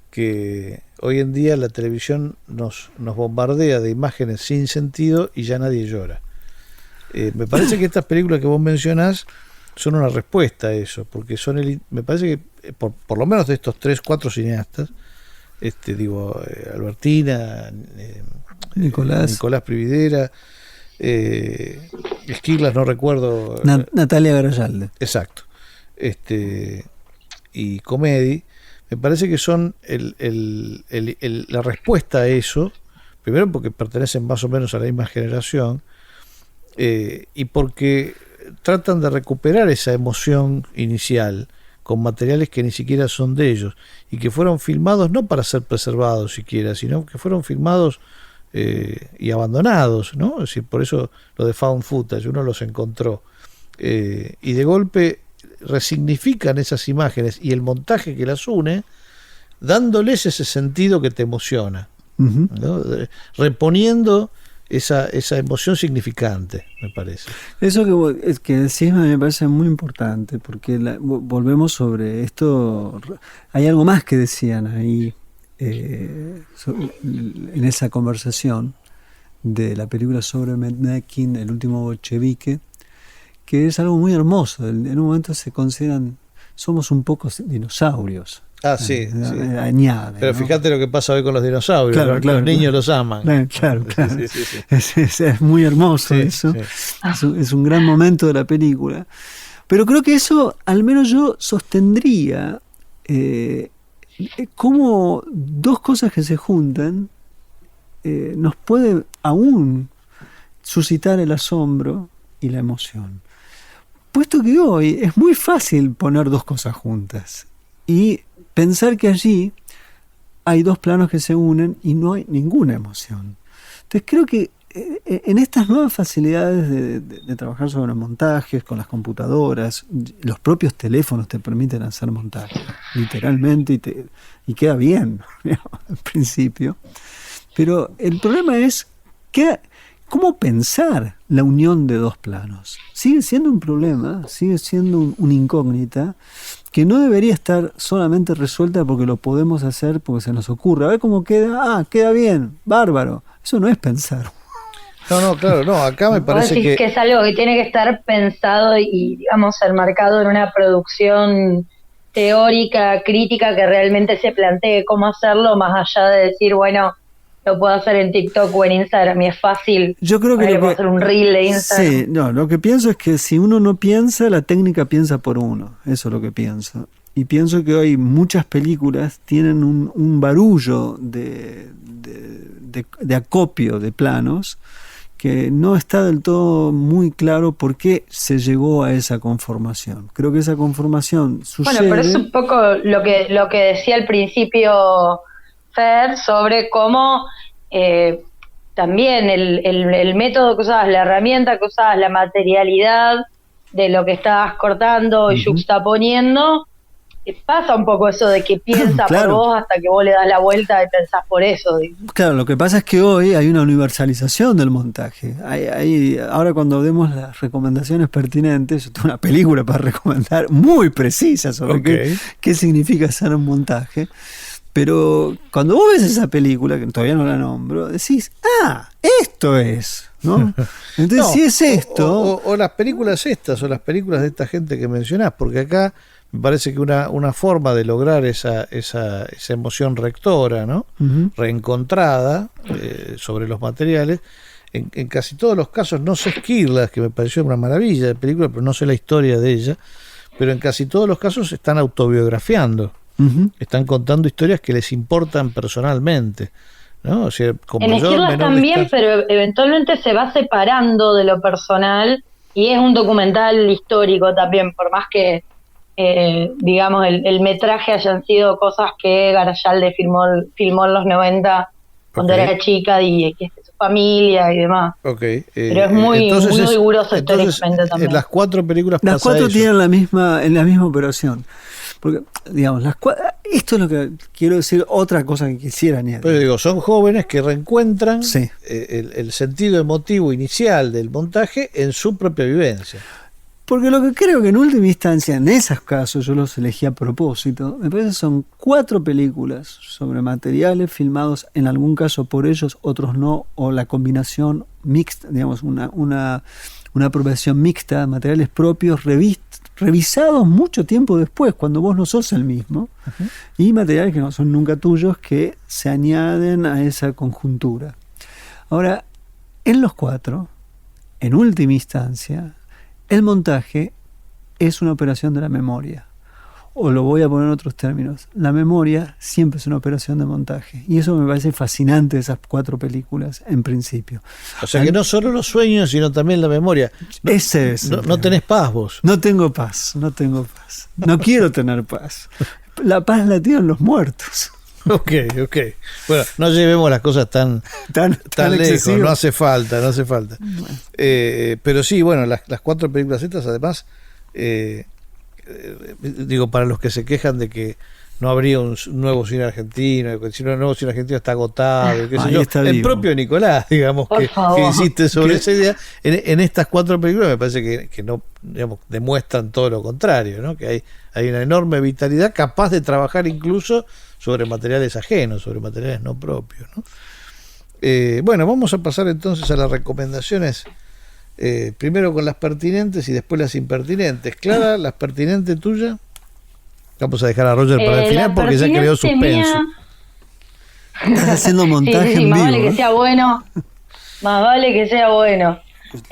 que hoy en día la televisión nos bombardea de imágenes sin sentido y ya nadie llora. Me parece que estas películas que vos mencionás son una respuesta a eso, porque me parece que por lo menos de estos 3-4 cineastas, Albertina, Nicolás Prividera, Esquirlas, no recuerdo. Natalia Garayalde. Exacto. Y Comedy, me parece que son la respuesta a eso, primero porque pertenecen más o menos a la misma generación, y porque tratan de recuperar esa emoción inicial con materiales que ni siquiera son de ellos y que fueron filmados no para ser preservados siquiera, sino que fueron filmados y abandonados, ¿no? Es decir, por eso lo de found footage, uno los encontró, y de golpe resignifican esas imágenes y el montaje que las une, dándoles ese sentido que te emociona, ¿no? Reponiendo esa emoción significante, me parece. Eso que decís me parece muy importante, porque volvemos sobre esto. Hay algo más que decían ahí en esa conversación de la película sobre Mednekin, El último bolchevique, que es algo muy hermoso. En un momento se consideran, somos un poco dinosaurios. Ah, sí, sí. Añade, pero ¿no? Fíjate lo que pasa hoy con los dinosaurios. Claro, los claro, niños los aman. Claro. Sí. Es muy hermoso eso. Sí. Es un gran momento de la película. Pero creo que eso, al menos yo sostendría como dos cosas que se juntan nos puede aún suscitar el asombro y la emoción. Puesto que hoy es muy fácil poner dos cosas juntas y pensar que allí hay dos planos que se unen y no hay ninguna emoción. Entonces creo que en estas nuevas facilidades de trabajar sobre montajes con las computadoras, los propios teléfonos te permiten hacer montajes, literalmente, y queda bien, al principio. Pero el problema es cómo pensar la unión de dos planos. Sigue siendo un problema, sigue siendo una incógnita que no debería estar solamente resuelta porque lo podemos hacer porque se nos ocurre. A ver cómo queda. Ah, queda bien, bárbaro. Eso no es pensar. No, claro, no. Acá me parece que es algo que tiene que estar pensado y, digamos, enmarcado en una producción teórica, crítica, que realmente se plantee cómo hacerlo, más allá de decir, bueno, lo puedo hacer en TikTok o en Instagram y es fácil. Yo creo que puedo hacer un reel de Instagram. Sí, no, lo que pienso es que si uno no piensa, la técnica piensa por uno. Eso es lo que pienso. Y pienso que hoy muchas películas tienen un barullo de acopio de planos que no está del todo muy claro por qué se llegó a esa conformación. Creo que esa conformación sucede... Bueno, pero es un poco lo que decía al principio Fer sobre cómo también el método que usabas, la herramienta que usabas, la materialidad de lo que estabas cortando y yuxtaponiendo, pasa un poco eso de que piensa claro. por vos hasta que vos le das la vuelta y pensás por eso. Claro, lo que pasa es que hoy hay una universalización del montaje. Ahora cuando demos las recomendaciones pertinentes, yo tengo una película para recomendar muy precisa sobre qué significa hacer un montaje. Pero cuando vos ves esa película, que todavía no la nombro, decís, esto es, ¿no? Entonces, no, si es esto... O las películas estas, o las películas de esta gente que mencionás, porque acá me parece que una forma de lograr esa emoción rectora, ¿no? Uh-huh. Reencontrada sobre los materiales, en casi todos los casos, no sé Esquirlas, que me pareció una maravilla de película, pero no sé la historia de ella, pero en casi todos los casos están autobiografiando. Uh-huh. Están contando historias que les importan personalmente, ¿no? O sea, como en Esquirlas también, pero eventualmente se va separando de lo personal y es un documental histórico también, por más que digamos el metraje hayan sido cosas que Garayalde filmó en los 90 cuando era chica y que su familia y demás. Pero es muy riguroso históricamente también. En las cuatro películas las pasa cuatro eso. Tienen la misma operación. Porque, digamos, esto es lo que quiero decir, otra cosa que quisiera añadir. Pero digo, son jóvenes que reencuentran el sentido emotivo inicial del montaje en su propia vivencia. Porque lo que creo que en última instancia, en esos casos, yo los elegí a propósito, me parece que son 4 películas sobre materiales filmados en algún caso por ellos, otros no, o la combinación, mixta, digamos, una apropiación mixta, materiales propios revisados mucho tiempo después, cuando vos no sos el mismo, y materiales que no son nunca tuyos, que se añaden a esa conjuntura. Ahora, en los 4, en última instancia, el montaje es una operación de la memoria. O lo voy a poner en otros términos. La memoria siempre es una operación de montaje. Y eso me parece fascinante de esas 4 películas, en principio. O sea que no solo los sueños, sino también la memoria. Ese es. No tenés paz vos. No tengo paz. No quiero tener paz. La paz la tienen los muertos. Ok. Bueno, no llevemos las cosas tan lejos, excesivo. no hace falta. Bueno. Pero sí, bueno, las 4 películas estas, además, digo, para los que se quejan de que no habría un nuevo cine argentino, que si no, el nuevo cine argentino está agotado, qué sé yo. El vivo. propio Nicolás, digamos, que insiste sobre esa idea, en estas 4 películas me parece que no, digamos, demuestran todo lo contrario, ¿no? Que hay una enorme vitalidad capaz de trabajar incluso sobre materiales ajenos, sobre materiales no propios, ¿no? Bueno, vamos a pasar entonces a las recomendaciones, primero con las pertinentes y después las impertinentes. Clara, las pertinentes tuyas. Vamos a dejar a Roger para el final porque ya creó suspenso. Estás haciendo montaje sí, en más vivo. vale que sea bueno. Más vale que sea bueno.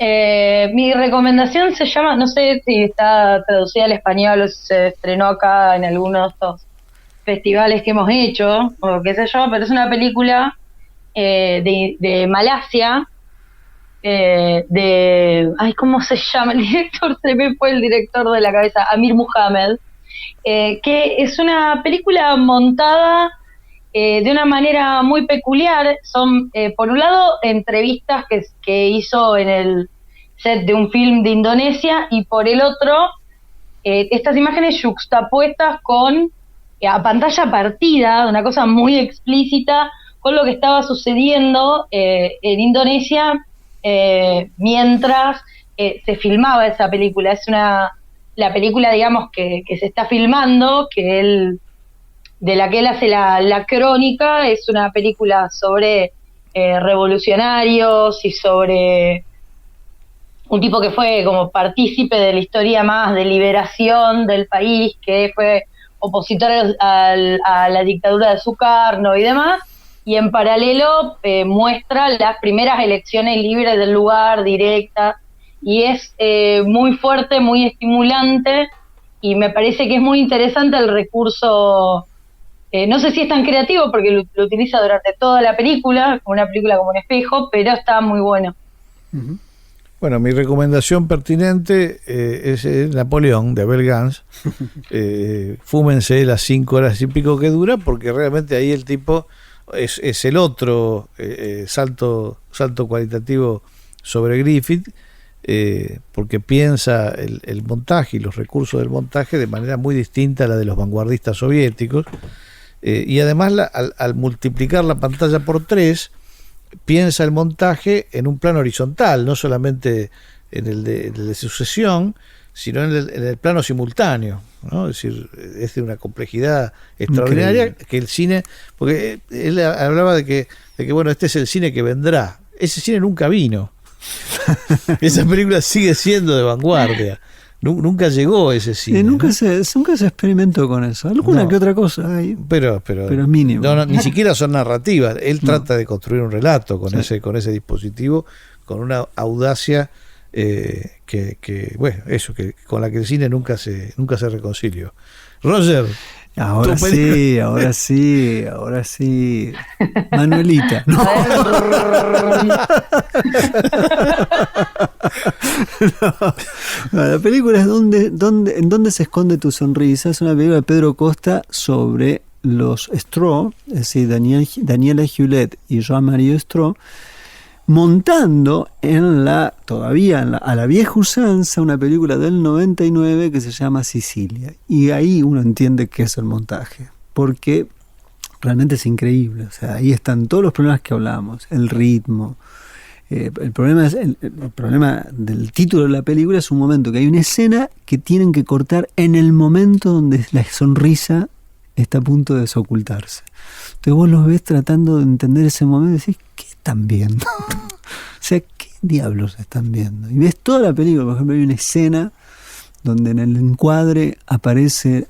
Mi recomendación se llama, no sé si está traducida al español o si se estrenó acá en algunos de estos festivales que hemos hecho, o qué sé yo, pero es una película de Malasia, ¿cómo se llama el director? Se me fue el director de la cabeza, Amir Muhammad, que es una película montada de una manera muy peculiar. Son, por un lado, entrevistas que hizo en el set de un film de Indonesia, y por el otro, estas imágenes yuxtapuestas con a pantalla partida, una cosa muy explícita, con lo que estaba sucediendo en Indonesia mientras se filmaba esa película. Es la película, digamos, que se está filmando, de la que él hace la crónica. Es una película sobre revolucionarios y sobre un tipo que fue como partícipe de la historia más de liberación del país, que fue opositor a la dictadura de Sukarno y demás, y en paralelo muestra las primeras elecciones libres del lugar, directas, y es muy fuerte, muy estimulante, y me parece que es muy interesante el recurso. No sé si es tan creativo porque lo utiliza durante toda la película, como una película como un espejo, pero está muy bueno. Uh-huh. Bueno, mi recomendación pertinente es Napoleón, de Abel Gance. Fúmense las 5 horas y pico que dura, porque realmente ahí el tipo es el otro salto cualitativo sobre Griffith, porque piensa el montaje y los recursos del montaje de manera muy distinta a la de los vanguardistas soviéticos, y además al multiplicar la pantalla por 3, piensa el montaje en un plano horizontal, no solamente en el de sucesión, sino en el plano simultáneo, ¿no? Es decir, es de una complejidad extraordinaria. Increíble. Que el cine, porque él hablaba de que bueno, este es el cine que vendrá. Ese cine nunca vino. Esa película sigue siendo de vanguardia. Nunca llegó ese cine. Nunca se experimentó con eso. Alguna que otra cosa hay. Pero es mínimo. No, ni siquiera son narrativas. Él trata de construir un relato con ese dispositivo, con una audacia que bueno, eso, que con la que el cine nunca se reconcilió. Roger. Ahora sí. Manuelita. No. No, la película es ¿En dónde se esconde tu sonrisa? Es una película de Pedro Costa sobre los Stroh, es decir, Daniela Hewlett y Jean-Marie Stroh, montando a la vieja usanza una película del 99 que se llama Sicilia. Y ahí uno entiende qué es el montaje, porque realmente es increíble. O sea, ahí están todos los problemas que hablamos, el ritmo. El problema del título de la película es un momento que hay una escena que tienen que cortar en el momento donde la sonrisa está a punto de desocultarse. Entonces vos los ves tratando de entender ese momento y decís, ¿qué están viendo? O sea, ¿qué diablos están viendo? Y ves toda la película, por ejemplo, hay una escena donde en el encuadre aparece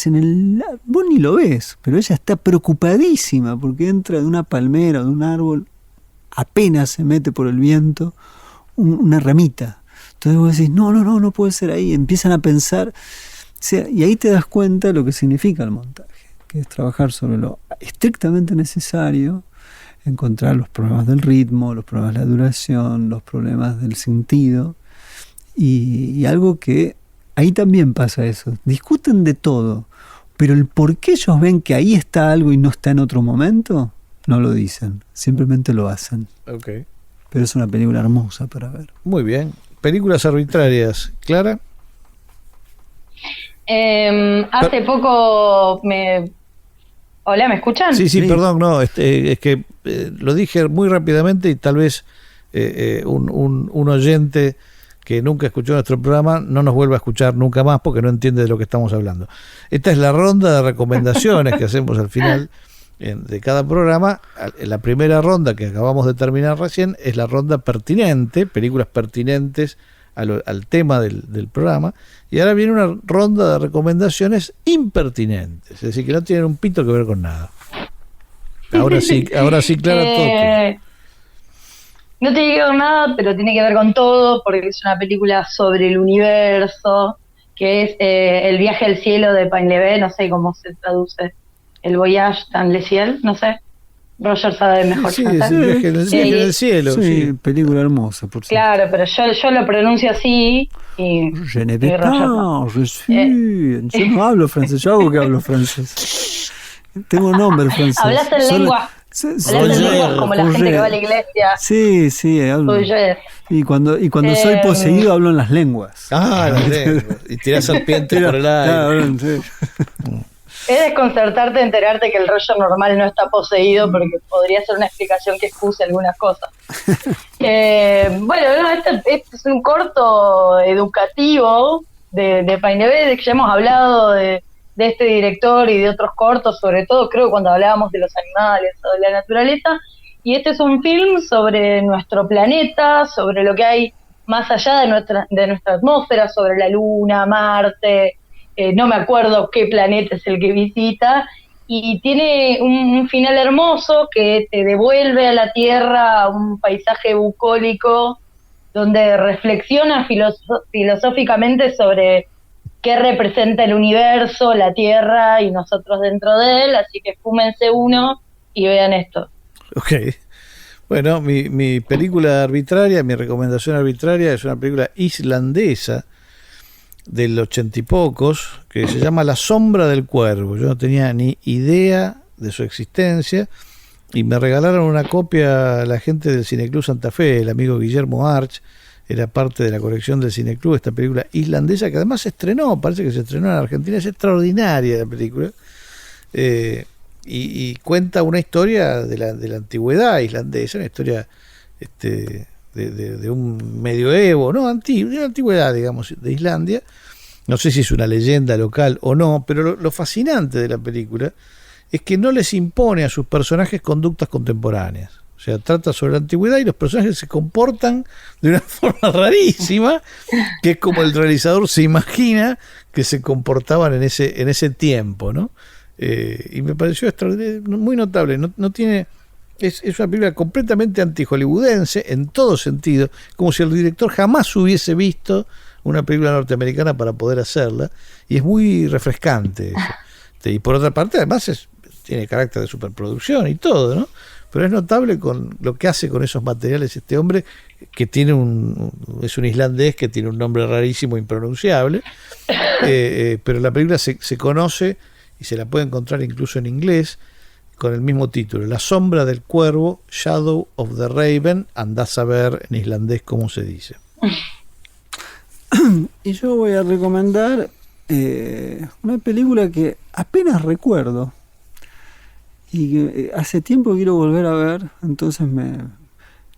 en el... Vos ni lo ves, pero ella está preocupadísima porque entra de una palmera o de un árbol, apenas se mete por el viento una ramita. Entonces vos decís, no puede ser ahí. Empiezan a pensar, o sea, y ahí te das cuenta de lo que significa el montaje, que es trabajar sobre lo estrictamente necesario, encontrar los problemas del ritmo, los problemas de la duración, los problemas del sentido, y algo que ahí también pasa eso. Discuten de todo, pero el por qué ellos ven que ahí está algo y no está en otro momento, no lo dicen, simplemente lo hacen. Okay. Pero es una película hermosa para ver. Muy bien. Películas arbitrarias. ¿Clara? Hace poco Hola, ¿me escuchan? Sí, perdón, no, es que lo dije muy rápidamente y tal vez un oyente que nunca escuchó nuestro programa no nos vuelva a escuchar nunca más porque no entiende de lo que estamos hablando. Esta es la ronda de recomendaciones que hacemos al final de cada programa. La primera ronda que acabamos de terminar recién es la ronda pertinente, películas pertinentes al tema del programa, y ahora viene una ronda de recomendaciones impertinentes, es decir, que no tienen un pito que ver con nada. Ahora sí, Clara, toque. No tiene que ver nada, pero tiene que ver con todo, porque es una película sobre el universo, que es El viaje al cielo de Painlevé, no sé cómo se traduce, El voyage dans le ciel, no sé. Roger sabe mejor. Sí, es El viaje en el cielo. Sí, película hermosa, por cierto. Claro, pero yo lo pronuncio así y... Je ne vais pas, je suis... Yo no hablo francés, yo hago que hablo francés. Tengo nombre francés. Hablas en lengua. Hablas en lengua como la gente que va a la iglesia. Sí, hablo. Y cuando soy poseído hablo en las lenguas. Ah, las lenguas. Y tirás serpientes por el aire. Sí. Es desconcertarte enterarte que el Roger normal no está poseído, porque podría ser una explicación que excuse algunas cosas. Este es un corto educativo de Painlevé, de que ya hemos hablado de este director y de otros cortos, sobre todo creo cuando hablábamos de los animales o de la naturaleza, y este es un film sobre nuestro planeta, sobre lo que hay más allá de nuestra atmósfera, sobre la Luna, Marte, no me acuerdo qué planeta es el que visita, y tiene un final hermoso que te devuelve a la Tierra un paisaje bucólico donde reflexiona filosóficamente sobre qué representa el universo, la Tierra y nosotros dentro de él, así que fúmense uno y vean esto. Ok. Bueno, mi película arbitraria, mi recomendación arbitraria es una película islandesa del 80 y pocos, que se llama La sombra del cuervo. Yo no tenía ni idea de su existencia y me regalaron una copia la gente del Cineclub Santa Fe, el amigo Guillermo Arch, era parte de la colección del Cineclub, esta película islandesa que además se estrenó, parece que se estrenó en Argentina, es extraordinaria la película, y cuenta una historia de la antigüedad islandesa, una historia de un medioevo, de una antigüedad, digamos, de Islandia. No sé si es una leyenda local o no, pero lo fascinante de la película es que no les impone a sus personajes conductas contemporáneas. O sea, trata sobre la antigüedad y los personajes se comportan de una forma rarísima, que es como el realizador se imagina que se comportaban en ese tiempo, ¿no? Y me pareció extraordinario, muy notable. No tiene... Es una película completamente anti-hollywoodense en todo sentido, como si el director jamás hubiese visto una película norteamericana para poder hacerla, y es muy refrescante eso. Y por otra parte, además tiene carácter de superproducción y todo, ¿no? Pero es notable con lo que hace con esos materiales este hombre, que es un islandés que tiene un nombre rarísimo, impronunciable, pero la película se conoce y se la puede encontrar incluso en inglés, con el mismo título, La sombra del cuervo, Shadow of the Raven, andás a ver en islandés cómo se dice. Y yo voy a recomendar una película que apenas recuerdo y que hace tiempo quiero volver a ver, entonces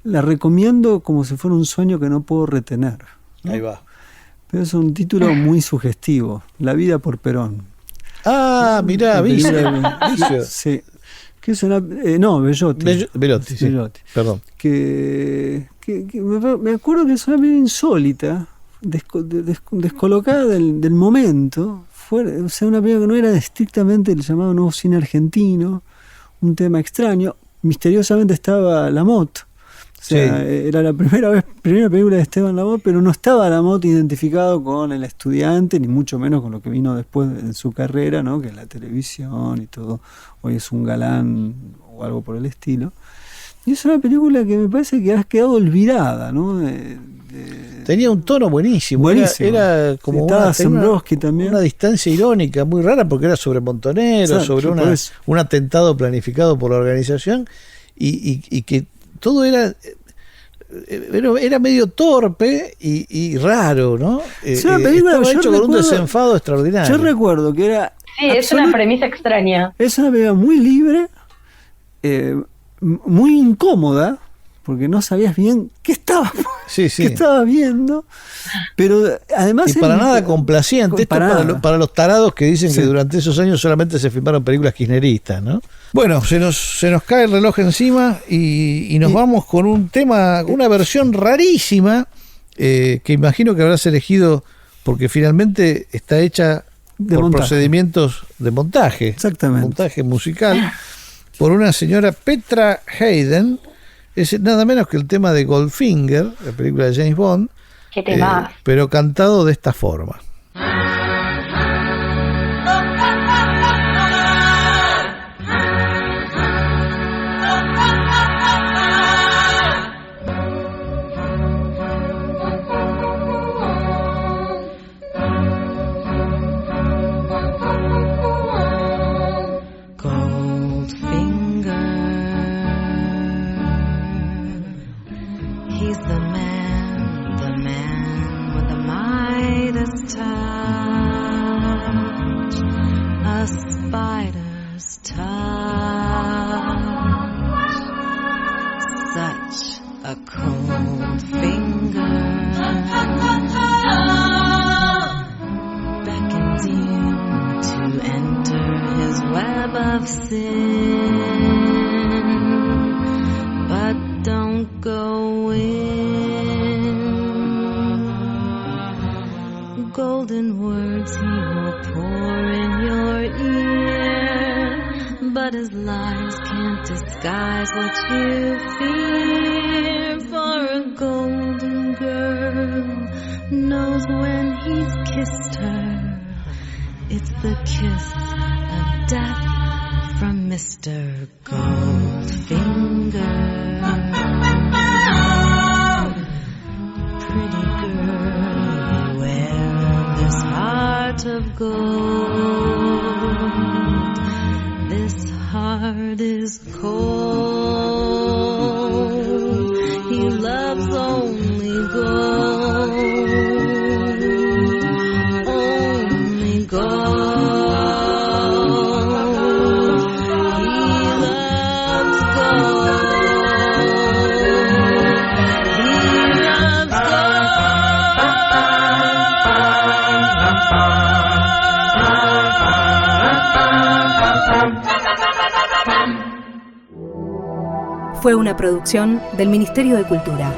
la recomiendo como si fuera un sueño que no puedo retener, ¿no? Ahí va. Pero es un título muy sugestivo, La vida por Perón. Ah, mirá, Vicio. Sí, Que es una... no, Bellotti. Bellotti, sí. Bellotti. Perdón. Que me acuerdo que es una película insólita, descolocada del momento. O sea, una película que no era estrictamente el llamado nuevo cine argentino, un tema extraño. Misteriosamente estaba Lamotte. O sea, era la primera película de Esteban Lamotte, pero no estaba Lamotte identificado con El Estudiante, ni mucho menos con lo que vino después en su carrera, ¿no? Que es la televisión y todo. Hoy es un galán o algo por el estilo. Y es una película que me parece que ha quedado olvidada, ¿no? Tenía un tono buenísimo. Era como una distancia irónica muy rara, porque era sobre Montonero, sobre un atentado planificado por la organización, y que todo era medio torpe y raro, ¿no? Estaba hecho con un desenfado extraordinario. Yo recuerdo que era... Sí, es una premisa extraña. Es una película muy libre, muy incómoda, porque no sabías bien qué estaba viendo, pero además... Y para nada complaciente, para los tarados que dicen que durante esos años solamente se filmaron películas kirchneristas, ¿no? Bueno, se nos cae el reloj encima y nos vamos con un tema, una versión rarísima, que imagino que habrás elegido porque finalmente está hecha por procedimientos de montaje. Exactamente. Montaje musical, por una señora Petra Haden. Es nada menos que el tema de Goldfinger, la película de James Bond, pero cantado de esta forma. A cold finger beckons you to enter his web of sin, but don't go in. Golden words he will pour in your ear, but his lies can't disguise what you fear. For a golden girl knows when he's kissed her, it's the kiss of death from Mr. Goldfinger. Pretty girl, beware of this heart of gold. This heart is cold. He loves only gold, only gold. He loves gold. He loves Fue una producción del Ministerio de Cultura.